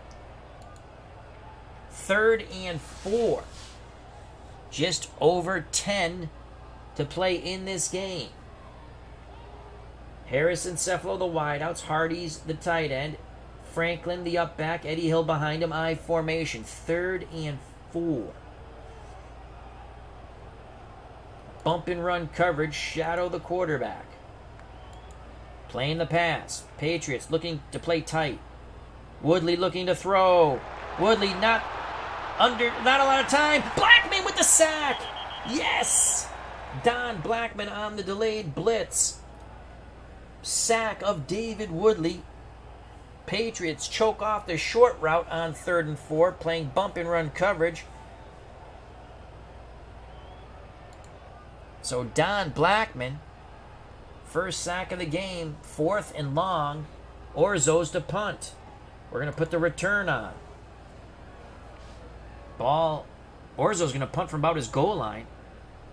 3rd and 4. Just over 10 to play in this game. Harris and Cephalo the wideouts. Hardy's the tight end. Franklin the up back. Eddie Hill behind him. I formation. 3rd and 4. Bump and run coverage. Shadow the quarterback. Playing the pass. Patriots looking to play tight. Woodley looking to throw. Woodley not a lot of time. Blackman with the sack. Yes! Don Blackman on the delayed blitz. Sack of David Woodley. Patriots choke off the short route on 3rd and 4, playing bump and run coverage. So Don Blackman, first sack of the game, 4th and long. Orzo's to punt. We're going to put the return on. Ball. Orzo's going to punt from about his goal line.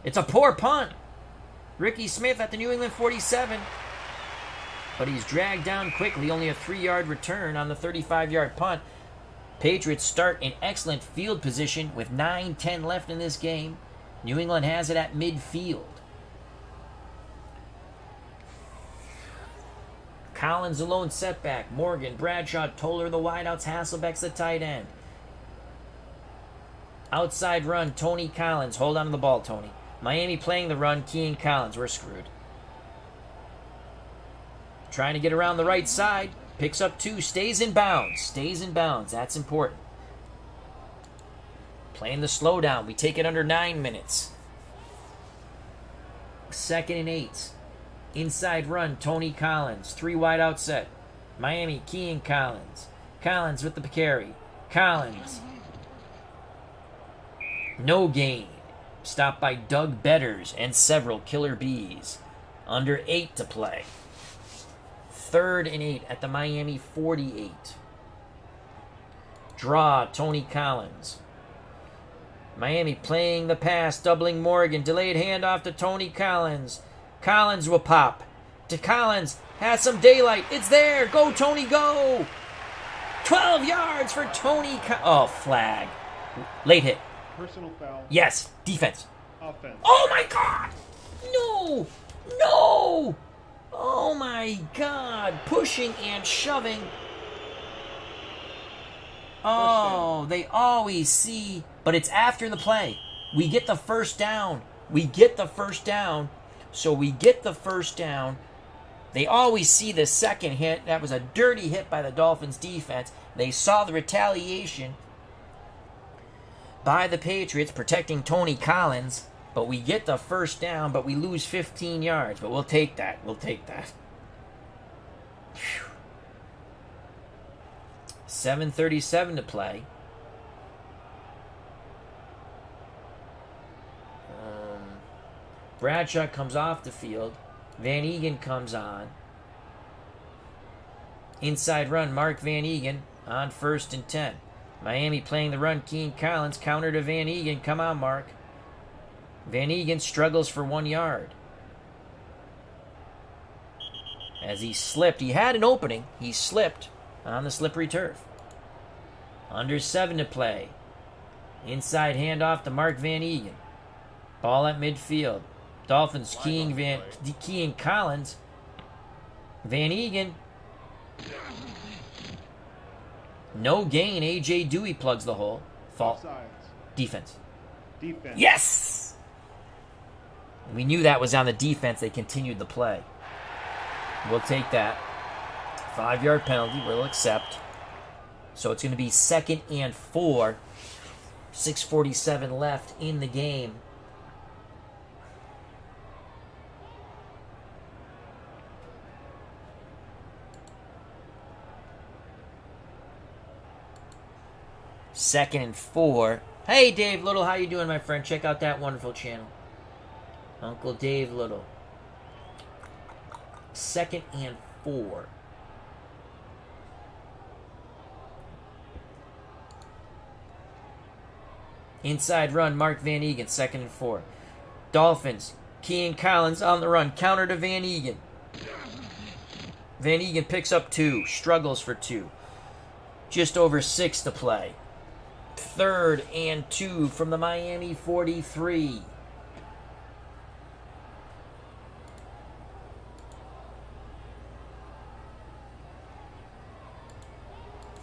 It's a poor punt. Ricky Smith at the New England 47. But he's dragged down quickly. Only a 3-yard return on the 35-yard punt. Patriots start in excellent field position with 9:10 left in this game. New England has it at midfield. Collins alone setback. Morgan, Bradshaw, Toller the wideouts. Hasselbeck's the tight end. Outside run, Tony Collins. Hold on to the ball, Tony. Miami playing the run, Keane Collins. We're screwed. Trying to get around the right side. Picks up 2. Stays in bounds. Stays in bounds. That's important. Playing the slowdown. We take it under 9 minutes. 2nd and 8. Inside run, Tony Collins. 3 wide out set. Miami, Keane Collins. Collins with the carry. Collins. No gain. Stopped by Doug Betters and several killer bees. Under 8 to play. 3rd and 8 at the Miami 48. Draw, Tony Collins. Miami playing the pass, doubling Morgan. Delayed handoff to Tony Collins. Collins will pop. To Collins. Has some daylight. It's there. Go, Tony, go. 12 yards for Tony. Oh, flag. Late hit. Personal foul. Yes. Defense. Offense. Oh, my God. No. No. Oh, my God. Pushing and shoving. Oh, they always see. But it's after the play. We get the first down. We get the first down. So we get the first down. They always see the second hit. That was a dirty hit by the Dolphins defense. They saw the retaliation by the Patriots protecting Tony Collins. But we get the first down, but we lose 15 yards. But we'll take that. We'll take that. Whew. 7:37 to play. Bradshaw comes off the field. Van Egan comes on. Inside run, Mark Van Egan on 1st and 10. Miami playing the run, Keane Collins. Counter to Van Egan. Come on, Mark. Van Egan struggles for 1 yard. As he slipped, he had an opening. He slipped on the slippery turf. Under 7 to play. Inside handoff to Mark Van Egan. Ball at midfield. Dolphins Keane Collins. Van Egan. No gain. A.J. Dewey plugs the hole. Fault. Defense. Yes! We knew that was on the defense. They continued the play. We'll take that. 5-yard penalty. We'll accept. So it's going to be 2nd and 4. 6:47 left in the game. Second and 4. Hey, Dave Little, how you doing, my friend? Check out that wonderful channel. Uncle Dave Little. 2nd and 4. Inside run, Mark Van Eegen, 2nd and 4. Dolphins, Kean Collins on the run. Counter to Van Eegen. Van Eegen picks up 2. Struggles for 2. Just over 6 to play. 3rd and 2 from the Miami 43.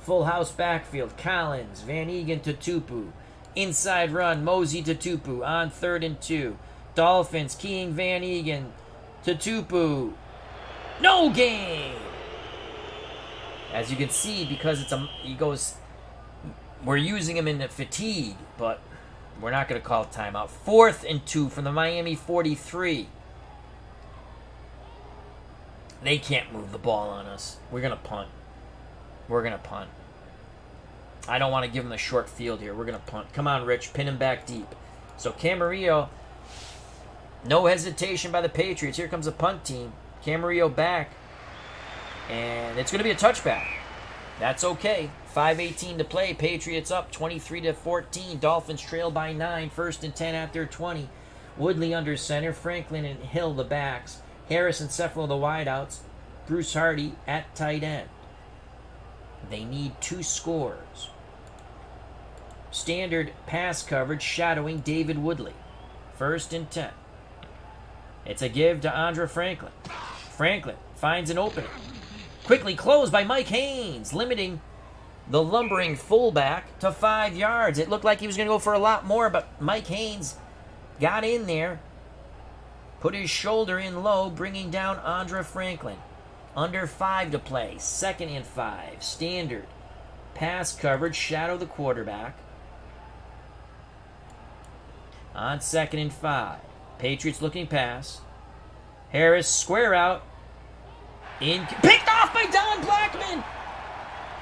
Full house backfield. Collins, Van Eegen to Tupu. Inside run, Mosey to Tupu on 3rd and 2. Dolphins, Kean Van Eegen to Tupu. No gain! As you can see, because we're using him in the fatigue, but we're not going to call it timeout. 4th and 2 from the Miami 43. They can't move the ball on us. We're going to punt. I don't want to give him the short field here. We're going to punt. Come on, Rich. Pin him back deep. So Camarillo, no hesitation by the Patriots. Here comes the punt team. Camarillo back. And it's going to be a touchback. That's okay. 5:18 to play. Patriots up 23-14. Dolphins trail by 9. 1st and 10 at their 20. Woodley under center. Franklin and Hill the backs. Harris and Cephalo the wideouts. Bruce Hardy at tight end. They need 2 scores. Standard pass coverage shadowing David Woodley. 1st and 10. It's a give to Andre Franklin. Franklin finds an opening. Quickly closed by Mike Haynes, limiting the lumbering fullback to 5 yards. It looked like he was going to go for a lot more, but Mike Haynes got in there, put his shoulder in low, bringing down Andre Franklin. Under 5 to play. 2nd and 5. Standard pass coverage, shadow the quarterback. On 2nd and 5. Patriots looking pass. Harris square out. Picked off by Don Blackman.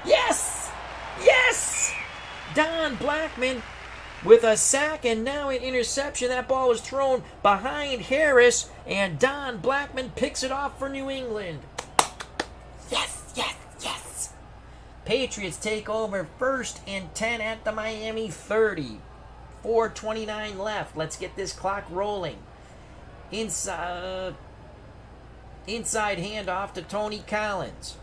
Yes! Yes! Don Blackman with a sack and now an interception. That ball was thrown behind Harris, and Don Blackman picks it off for New England. Yes, yes, yes. Patriots take over 1st and 10 at the Miami 30. 4:29 left. Let's get this clock rolling. Inside handoff to Tony Collins.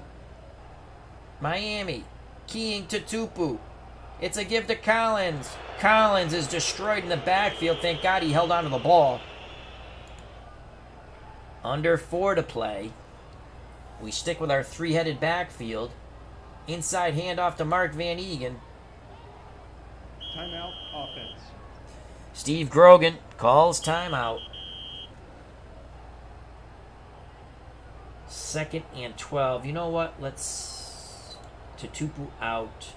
Miami keying to Tupu. It's a give to Collins. Collins is destroyed in the backfield. Thank God he held onto the ball. Under 4 to play. We stick with our 3-headed backfield. Inside handoff to Mark Van Eegen. Timeout, offense. Steve Grogan calls timeout. 2nd and 12. You know what? Tupu out.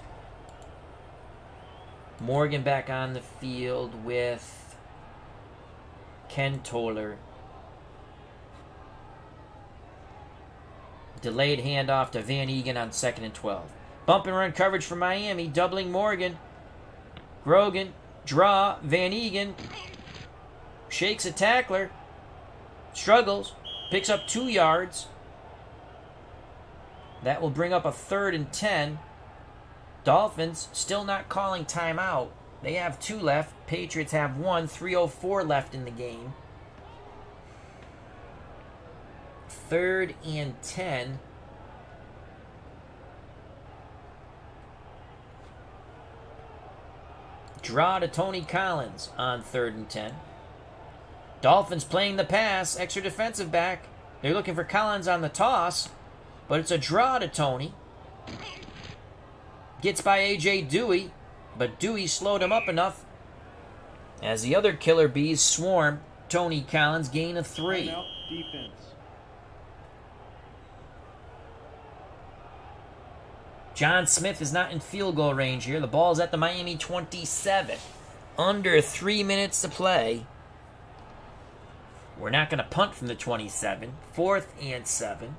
Morgan back on the field with Ken Toller. Delayed handoff to Van Eegen on 2nd and 12. Bump and run coverage for Miami, doubling Morgan. Grogan, draw, Van Eegen. Shakes a tackler. Struggles. Picks up 2 yards. That will bring up a 3rd and 10. Dolphins still not calling timeout. They have 2 left. Patriots have 1. 3:04 left in the game. 3rd and 10. Draw to Tony Collins on 3rd and 10. Dolphins playing the pass. Extra defensive back. They're looking for Collins on the toss. But it's a draw to Tony. Gets by A.J. Dewey. But Dewey slowed him up enough. As the other killer bees swarm, Tony Collins gain of 3. Timeout, defense. John Smith is not in field goal range here. The ball's at the Miami 27. Under 3 minutes to play. We're not going to punt from the 27. 4th and 7.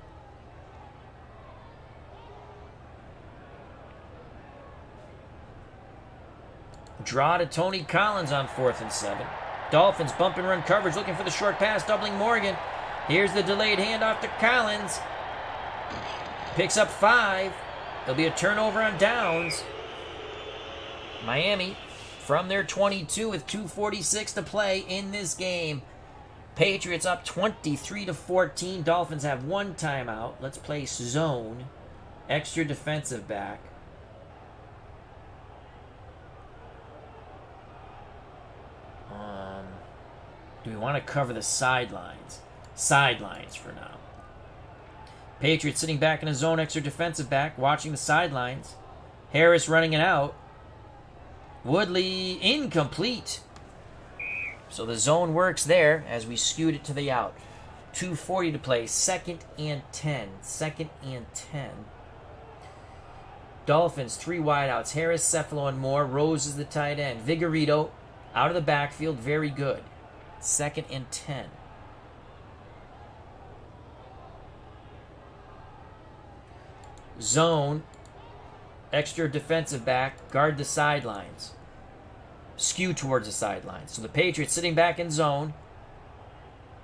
Draw to Tony Collins on 4th and 7. Dolphins bump and run coverage, looking for the short pass, doubling Morgan. Here's the delayed handoff to Collins. Picks up 5. There'll be a turnover on downs. Miami from their 22 with 2:46 to play in this game. Patriots up 23-14. Dolphins have 1 timeout. Let's place zone. Extra defensive back. Do we want to cover the sidelines? Sidelines for now. Patriots sitting back in a zone, extra defensive back, watching the sidelines. Harris running it out. Woodley incomplete. So the zone works there as we skewed it to the out. 2:40 to play. 2nd and 10. 2nd and 10. Dolphins, 3 wideouts. Harris, Cephalo, and Moore. Rose is the tight end. Vigorito out of the backfield. Very good. 2nd and 10. Zone. Extra defensive back. Guard the sidelines. Skew towards the sidelines. So the Patriots sitting back in zone.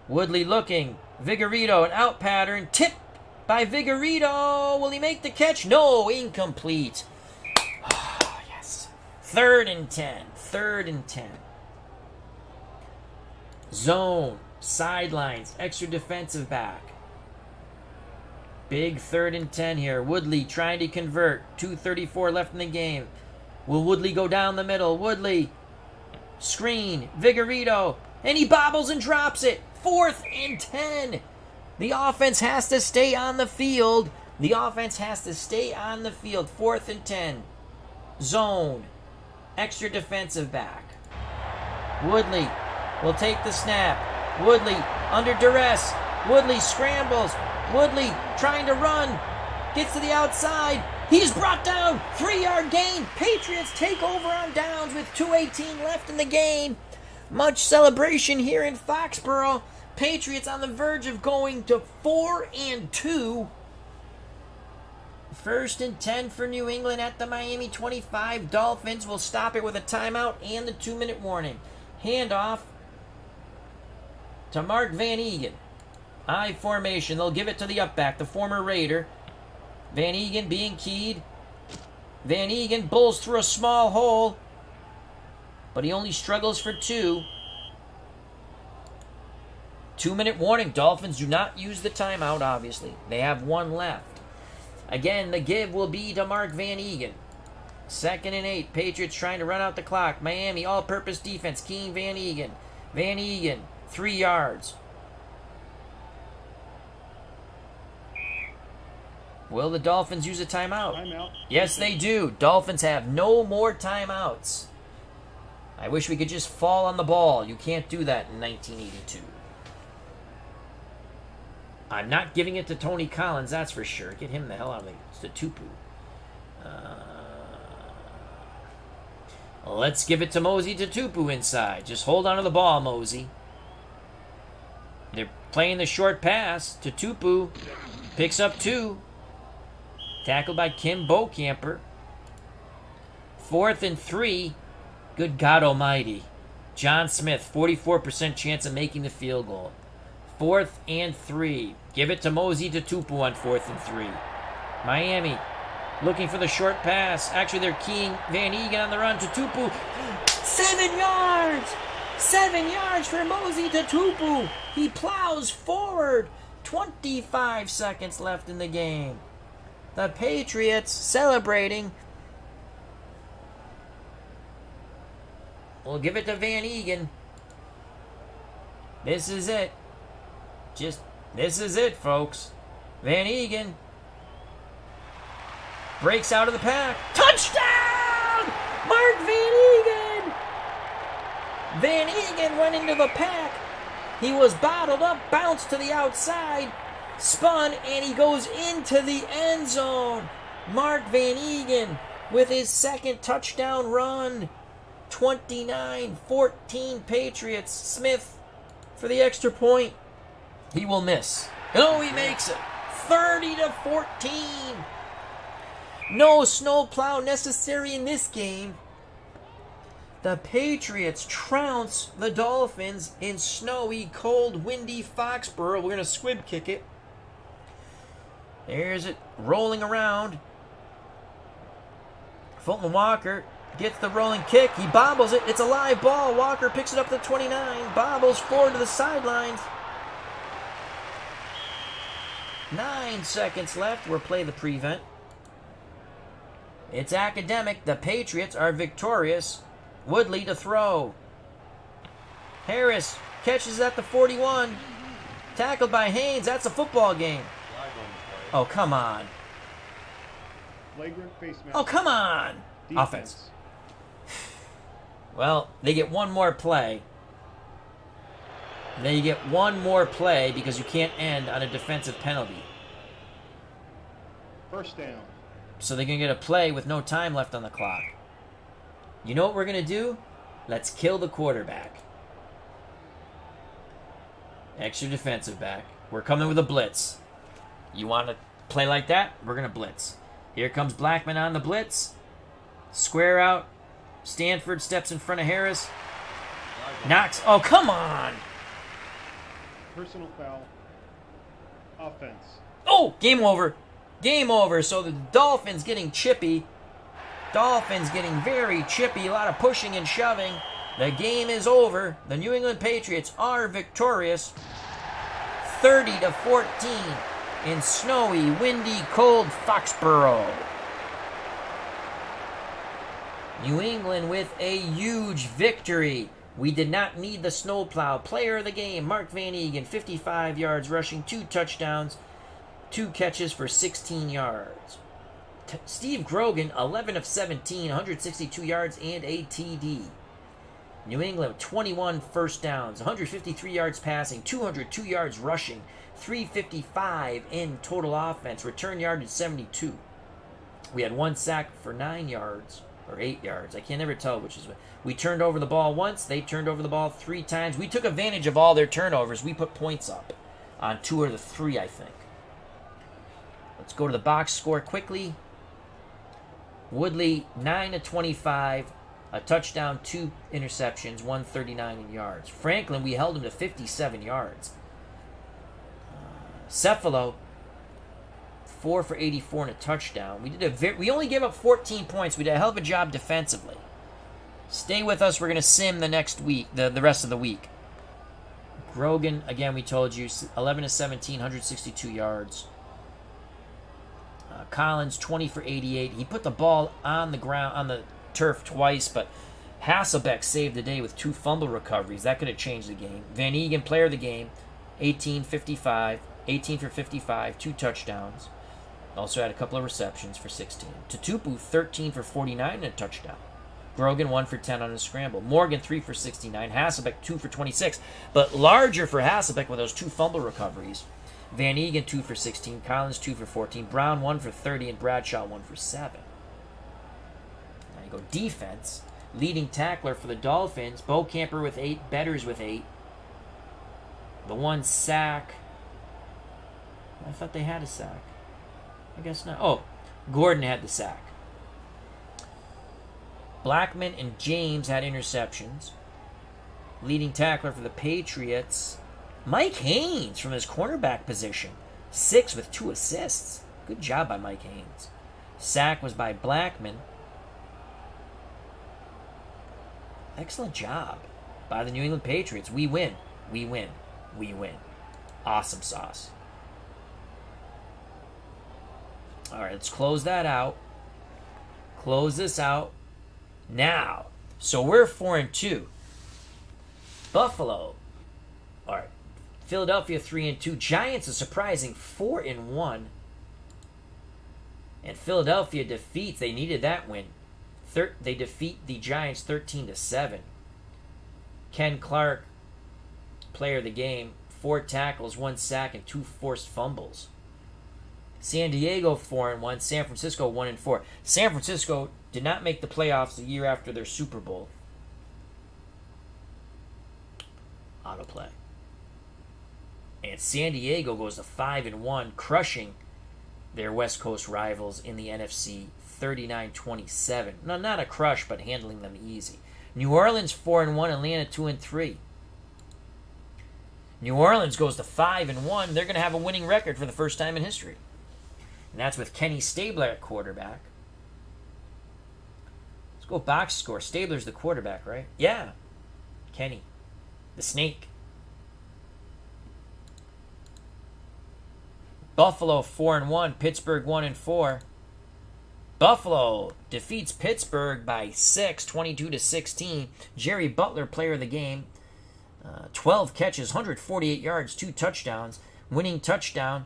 Woodley looking. Vigorito, an out pattern. Tip by Vigorito. Will he make the catch? No, incomplete. Yes. 3rd and 10. 3rd and 10. Zone. Sidelines. Extra defensive back. Big 3rd and 10 here. Woodley trying to convert. 2:34 left in the game. Will Woodley go down the middle? Woodley. Screen. Vigorito. And he bobbles and drops it. 4th and 10. The offense has to stay on the field. The offense has to stay on the field. 4th and 10. Zone. Extra defensive back. Woodley will take the snap. Woodley under duress. Woodley scrambles. Woodley trying to run. Gets to the outside. He's brought down. 3-yard gain. Patriots take over on downs with 2:18 left in the game. Much celebration here in Foxborough. Patriots on the verge of going to 4 and 2. 1st and 10 for New England at the Miami 25. Dolphins will stop it with a timeout and the 2-minute warning. Handoff to Mark Van Eegen. I formation. They'll give it to the up back, the former Raider. Van Eegen being keyed. Van Eegen bulls through a small hole, but he only struggles for 2. 2-minute warning. Dolphins do not use the timeout, obviously. They have 1 left. Again, the give will be to Mark Van Eegen. 2nd and 8. Patriots trying to run out the clock. Miami all-purpose defense. Keying Van Eegen. Van Eegen, 3 yards. Will the Dolphins use a timeout? Timeout. Yes, they do. Dolphins have no more timeouts. I wish we could just fall on the ball. You can't do that in 1982. I'm not giving it to Tony Collins, that's for sure. Get him the hell out of the Tupu. Let's give it to Mosey to Tupu inside. Just hold on to the ball, Mosey. They're playing the short pass to Tupu. Picks up 2. Tackled by Kim Bocamper. 4th and 3. Good God almighty. John Smith, 44% chance of making the field goal. 4th and 3. Give it to Mosey to Tupu on 4th and 3. Miami looking for the short pass. Actually, they're keying Van Eegen on the run to Tupu. 7 yards! 7 yards for Mosey to Tupu. He plows forward. 25 seconds left in the game. The Patriots celebrating. We'll give it to Van Eegen. This is it. This is it, folks. Van Eegen breaks out of the pack. Touchdown! Mark Van Eegen! Van Eegen went into the pack. He was bottled up, bounced to the outside, spun, and he goes into the end zone. Mark Van Eegen with his second touchdown run. 29-14 Patriots. Smith for the extra point. He will miss. Oh, he makes it. 30-14. No snowplow necessary in this game. The Patriots trounce the Dolphins in snowy, cold, windy Foxborough. We're going to squib kick it. There's it rolling around. Fulton Walker gets the rolling kick. He bobbles it. It's a live ball. Walker picks it up to the 29. Bobbles forward to the sidelines. 9 seconds left. We'll play the prevent. It's academic. The Patriots are victorious. Woodley to throw. Harris catches at the 41. Tackled by Haynes. That's a football game. Oh, come on. Flagrant face mask. Oh, come on. Offense. Well, they get one more play. Then you get one more play because you can't end on a defensive penalty. First down. So they're going to get a play with no time left on the clock. You know what we're going to do? Let's kill the quarterback. Extra defensive back. We're coming with a blitz. You want to play like that? We're going to blitz. Here comes Blackman on the blitz. Square out. Stanford steps in front of Harris. Knocks. Oh, come on. Personal foul. Offense. Oh, game over. Game over. So the Dolphins getting chippy. Dolphins getting very chippy. A lot of pushing and shoving. The game is over. The New England Patriots are victorious. 30-14 in snowy, windy, cold Foxborough. New England with a huge victory. We did not need the snowplow. Player of the game, Mark Van Eegen, 55 yards rushing, 2 touchdowns, 2 catches for 16 yards. Steve Grogan, 11 of 17, 162 yards and a TD. New England, 21 first downs, 153 yards passing, 202 yards rushing, 355 in total offense, return yardage 72. We had 1 sack for 9 yards, or 8 yards. I can never tell which is what. We turned over the ball once. They turned over the ball 3 times. We took advantage of all their turnovers. We put points up on 2 of the 3, I think. Let's go to the box score quickly. Woodley, 9 of 25, a touchdown, 2 interceptions, 139 in yards. Franklin, we held him to 57 yards. Cephalo, 4 for 84 and a touchdown. We only gave up 14 points. We did a hell of a job defensively. Stay with us. We're going to sim the next week, the rest of the week. Grogan, again, we told you, 11 of 17, 162 yards. Collins, 20 for 88. He put the ball on the ground, on the turf twice, but Hasselbeck saved the day with 2 fumble recoveries. That could have changed the game. Van Eegen, player of the game, 18 for 55, 2 touchdowns. Also had a couple of receptions for 16. Tutupu, 13 for 49 and a touchdown. Grogan, 1 for 10 on a scramble. Morgan, 3 for 69. Hasselbeck, 2 for 26. But larger for Hasselbeck with those 2 fumble recoveries. Van Eegen, 2 for 16. Collins, 2 for 14. Brown, 1 for 30. And Bradshaw, 1 for 7. Now you go defense. Leading tackler for the Dolphins. Bo Camper with 8. Betters with 8. The 1 sack. I thought they had a sack. I guess not. Oh, Gordon had the sack. Blackman and James had interceptions. Leading tackler for the Patriots, Mike Haynes from his cornerback position. 6 with 2 assists. Good job by Mike Haynes. Sack was by Blackman. Excellent job by the New England Patriots. We win. We win. We win. Awesome sauce. All right, let's close that out. Close this out. Now, so we're 4-2. Buffalo. All right. Philadelphia 3-2. Giants a surprising 4-1. And Philadelphia defeats. They needed that win. They defeat the Giants 13-7. Ken Clark, player of the game, 4 tackles, 1 sack, and 2 forced fumbles. San Diego 4-1. San Francisco 1-4. San Francisco did not make the playoffs the year after their Super Bowl. Autoplay. And San Diego goes to 5-1, crushing their West Coast rivals in the NFC 39-27. No, not a crush, but handling them easy. New Orleans 4-1, Atlanta 2-3. New Orleans goes to 5-1. They're going to have a winning record for the first time in history. And that's with Kenny Stabler at quarterback. Let's go box score. Stabler's the quarterback, right? Yeah. Kenny. The Snake. Buffalo 4-1. Pittsburgh 1-4. Buffalo defeats Pittsburgh by 6, 22-16. Jerry Butler, player of the game. 12 catches, 148 yards, 2 touchdowns. Winning touchdown,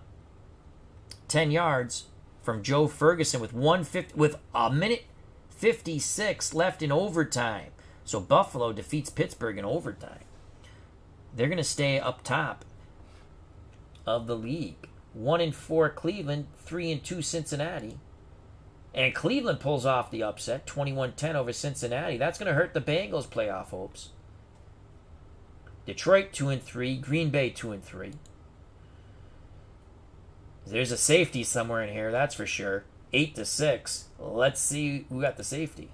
10 yards from Joe Ferguson with a minute 56 left in overtime. So Buffalo defeats Pittsburgh in overtime. They're going to stay up top of the league. 1-4 Cleveland, 3-2 Cincinnati. And Cleveland pulls off the upset, 21-10 over Cincinnati. That's going to hurt the Bengals' playoff hopes. Detroit 2-3, Green Bay 2-3. There's a safety somewhere in here, that's for sure. 8-6. Let's see who got the safety.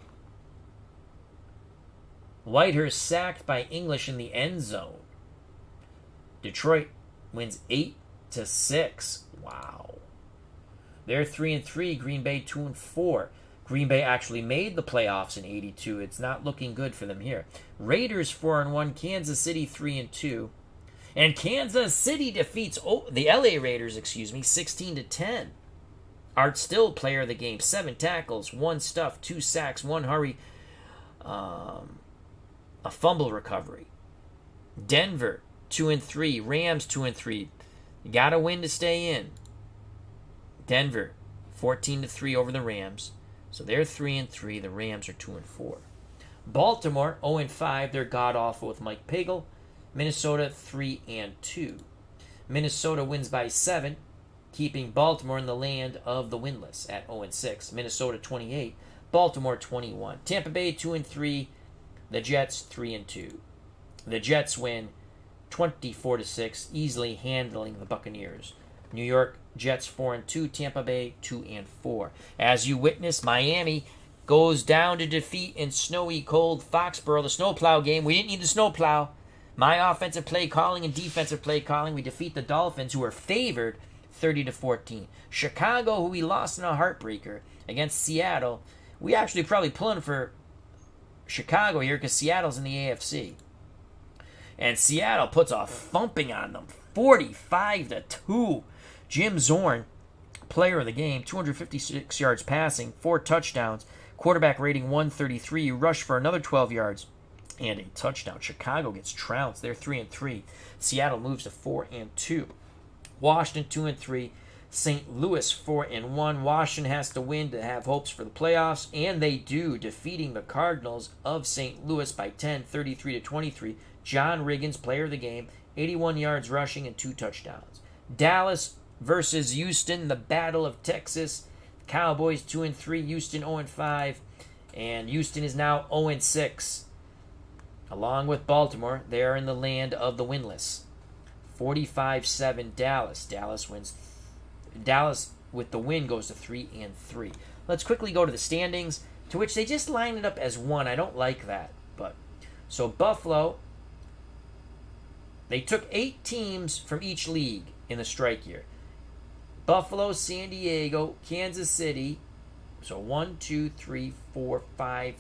Whitehurst sacked by English in the end zone. Detroit wins 8-6. Wow. They're 3-3. Green Bay 2-4. Green Bay actually made the playoffs in '82. It's not looking good for them here. Raiders 4-1. Kansas City 3-2. And Kansas City defeats the LA Raiders, 16-10. Art Still, player of the game. 7 tackles, 1 stuff, 2 sacks, 1 hurry, a fumble recovery. Denver 2-3. Rams 2-3. You got to win to stay in. Denver 14-3 over the Rams. So they're 3-3. The Rams are 2-4. Baltimore 0-5. They're god awful with Mike Pagel. Minnesota 3-2. Minnesota wins by 7, keeping Baltimore in the land of the winless at 0-6. Minnesota 28. Baltimore 21. Tampa Bay 2-3. The Jets 3-2. The Jets win 24-6, easily handling the Buccaneers. New York Jets 4-2, Tampa Bay 2-4. As you witness, Miami goes down to defeat in snowy, cold Foxborough, the snowplow game. We didn't need the snowplow. My offensive play calling and defensive play calling, we defeat the Dolphins, who are favored 30-14. Chicago, who we lost in a heartbreaker against Seattle, we actually probably pulling for Chicago here because Seattle's in the AFC. And Seattle puts a thumping on them, 45-2. Jim Zorn, player of the game, 256 yards passing, 4 touchdowns, quarterback rating 133, rushed for another 12 yards, and a touchdown. Chicago gets trounced. They're 3-3. Seattle moves to 4-2. Washington 2-3. St. Louis 4-1. Washington has to win to have hopes for the playoffs, and they do, defeating the Cardinals of St. Louis by 10, 33-23. John Riggins, player of the game, 81 yards rushing and 2 touchdowns. Dallas versus Houston, the Battle of Texas. Cowboys 2-3, Houston 0-5, and Houston is now 0-6. Along with Baltimore, they are in the land of the winless. 45-7 Dallas. Dallas with the win goes to 3-3. Let's quickly go to the standings, to which they just line it up as one. I don't like that, but so Buffalo, they took 8 teams from each league in the strike year. Buffalo, San Diego, Kansas City. So 1, 2, 3, 4, 5.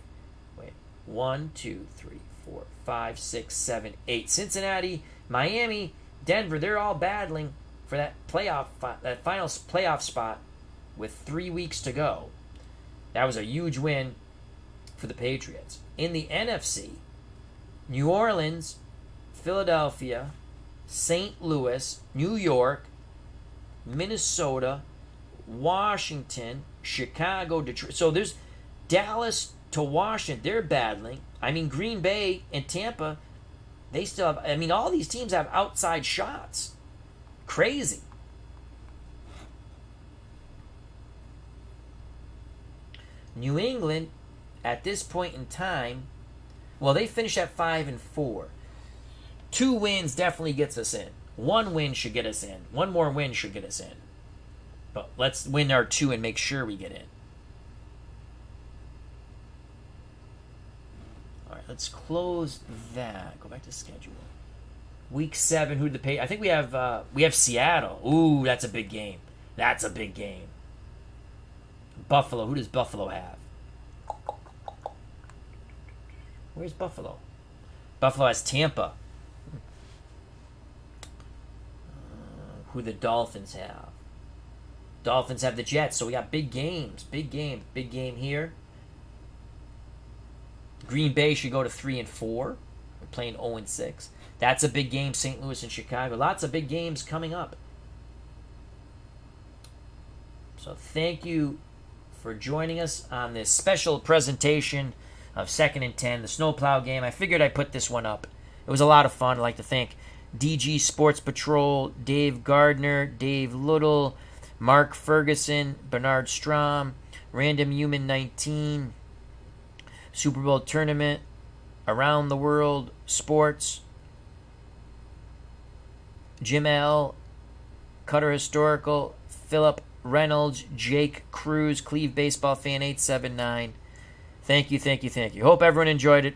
Wait. 1, 2, 3, 4, 5, 6, 7, 8. Cincinnati, Miami, Denver, they're all battling for that final playoff spot with 3 weeks to go. That was a huge win for the Patriots. In the NFC, New Orleans, Philadelphia, St. Louis, New York, Minnesota, Washington, Chicago, Detroit. So there's Dallas to Washington. They're battling. I mean, Green Bay and Tampa, they still have... I mean, all these teams have outside shots. Crazy. New England, at this point in time, well, they finished at 5-4. 2 wins definitely gets us in. 1 win should get us in. 1 more win should get us in. But let's win our 2 and make sure we get in. All right, let's close that. Go back to schedule. Week 7, who did the pay? I think we have Seattle. Ooh, that's a big game. That's a big game. Buffalo. Who does Buffalo have? Where's Buffalo? Buffalo has Tampa. Who the Dolphins have? Dolphins have the Jets. So we got big games. Big game. Big game here. Green Bay should go to 3-4. We're playing 0-6. That's a big game. St. Louis and Chicago. Lots of big games coming up. So thank you for joining us on this special presentation of 2nd and 10, the Snowplow game. I figured I'd put this one up. It was a lot of fun. I'd like to thank DG Sports Patrol, Dave Gardner, Dave Little, Mark Ferguson, Bernard Strom, Random Human 19, Super Bowl Tournament, Around the World Sports, Jim L., Cutter Historical, Philip Reynolds, Jake Cruz, Cleve Baseball Fan 879. Thank you, thank you, thank you. Hope everyone enjoyed it.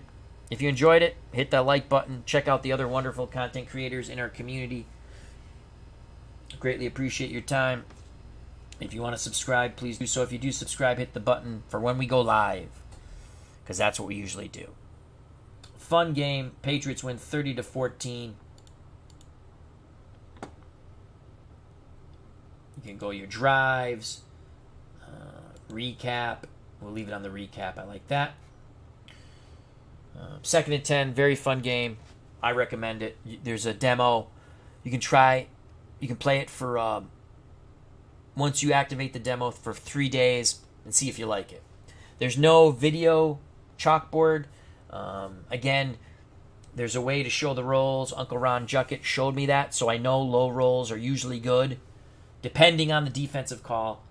If you enjoyed it, hit that like button. Check out the other wonderful content creators in our community. Greatly appreciate your time. If you want to subscribe, please do so. If you do subscribe, hit the button for when we go live, because that's what we usually do. Fun game. Patriots win 30-14. You can go your drives, recap. We'll leave it on the recap. I like that. 2nd and 10, very fun game. I recommend it. There's a demo. You can try. You can play it for, once you activate the demo, for 3 days and see if you like it. There's no video chalkboard. Again, there's a way to show the rolls. Uncle Ron Juckett showed me that, so I know low rolls are usually good, depending on the defensive call.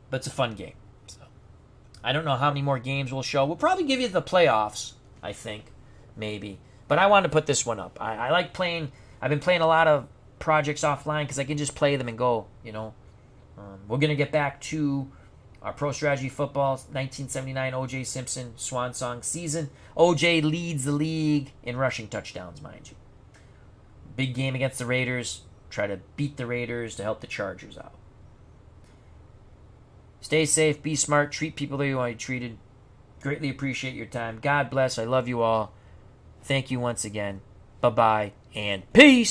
But it's a fun game. So I don't know how many more games we'll show. We'll probably give you the playoffs, I think, maybe. But I wanted to put this one up. I like playing. I've been playing a lot of projects offline because I can just play them and go, you know. We're going to get back to our Pro Strategy Football 1979 O.J. Simpson Swan Song season. O.J. leads the league in rushing touchdowns, mind you. Big game against the Raiders. Try to beat the Raiders to help the Chargers out. Stay safe, be smart, treat people the way you want to be treated. Greatly appreciate your time. God bless. I love you all. Thank you once again. Bye-bye and peace.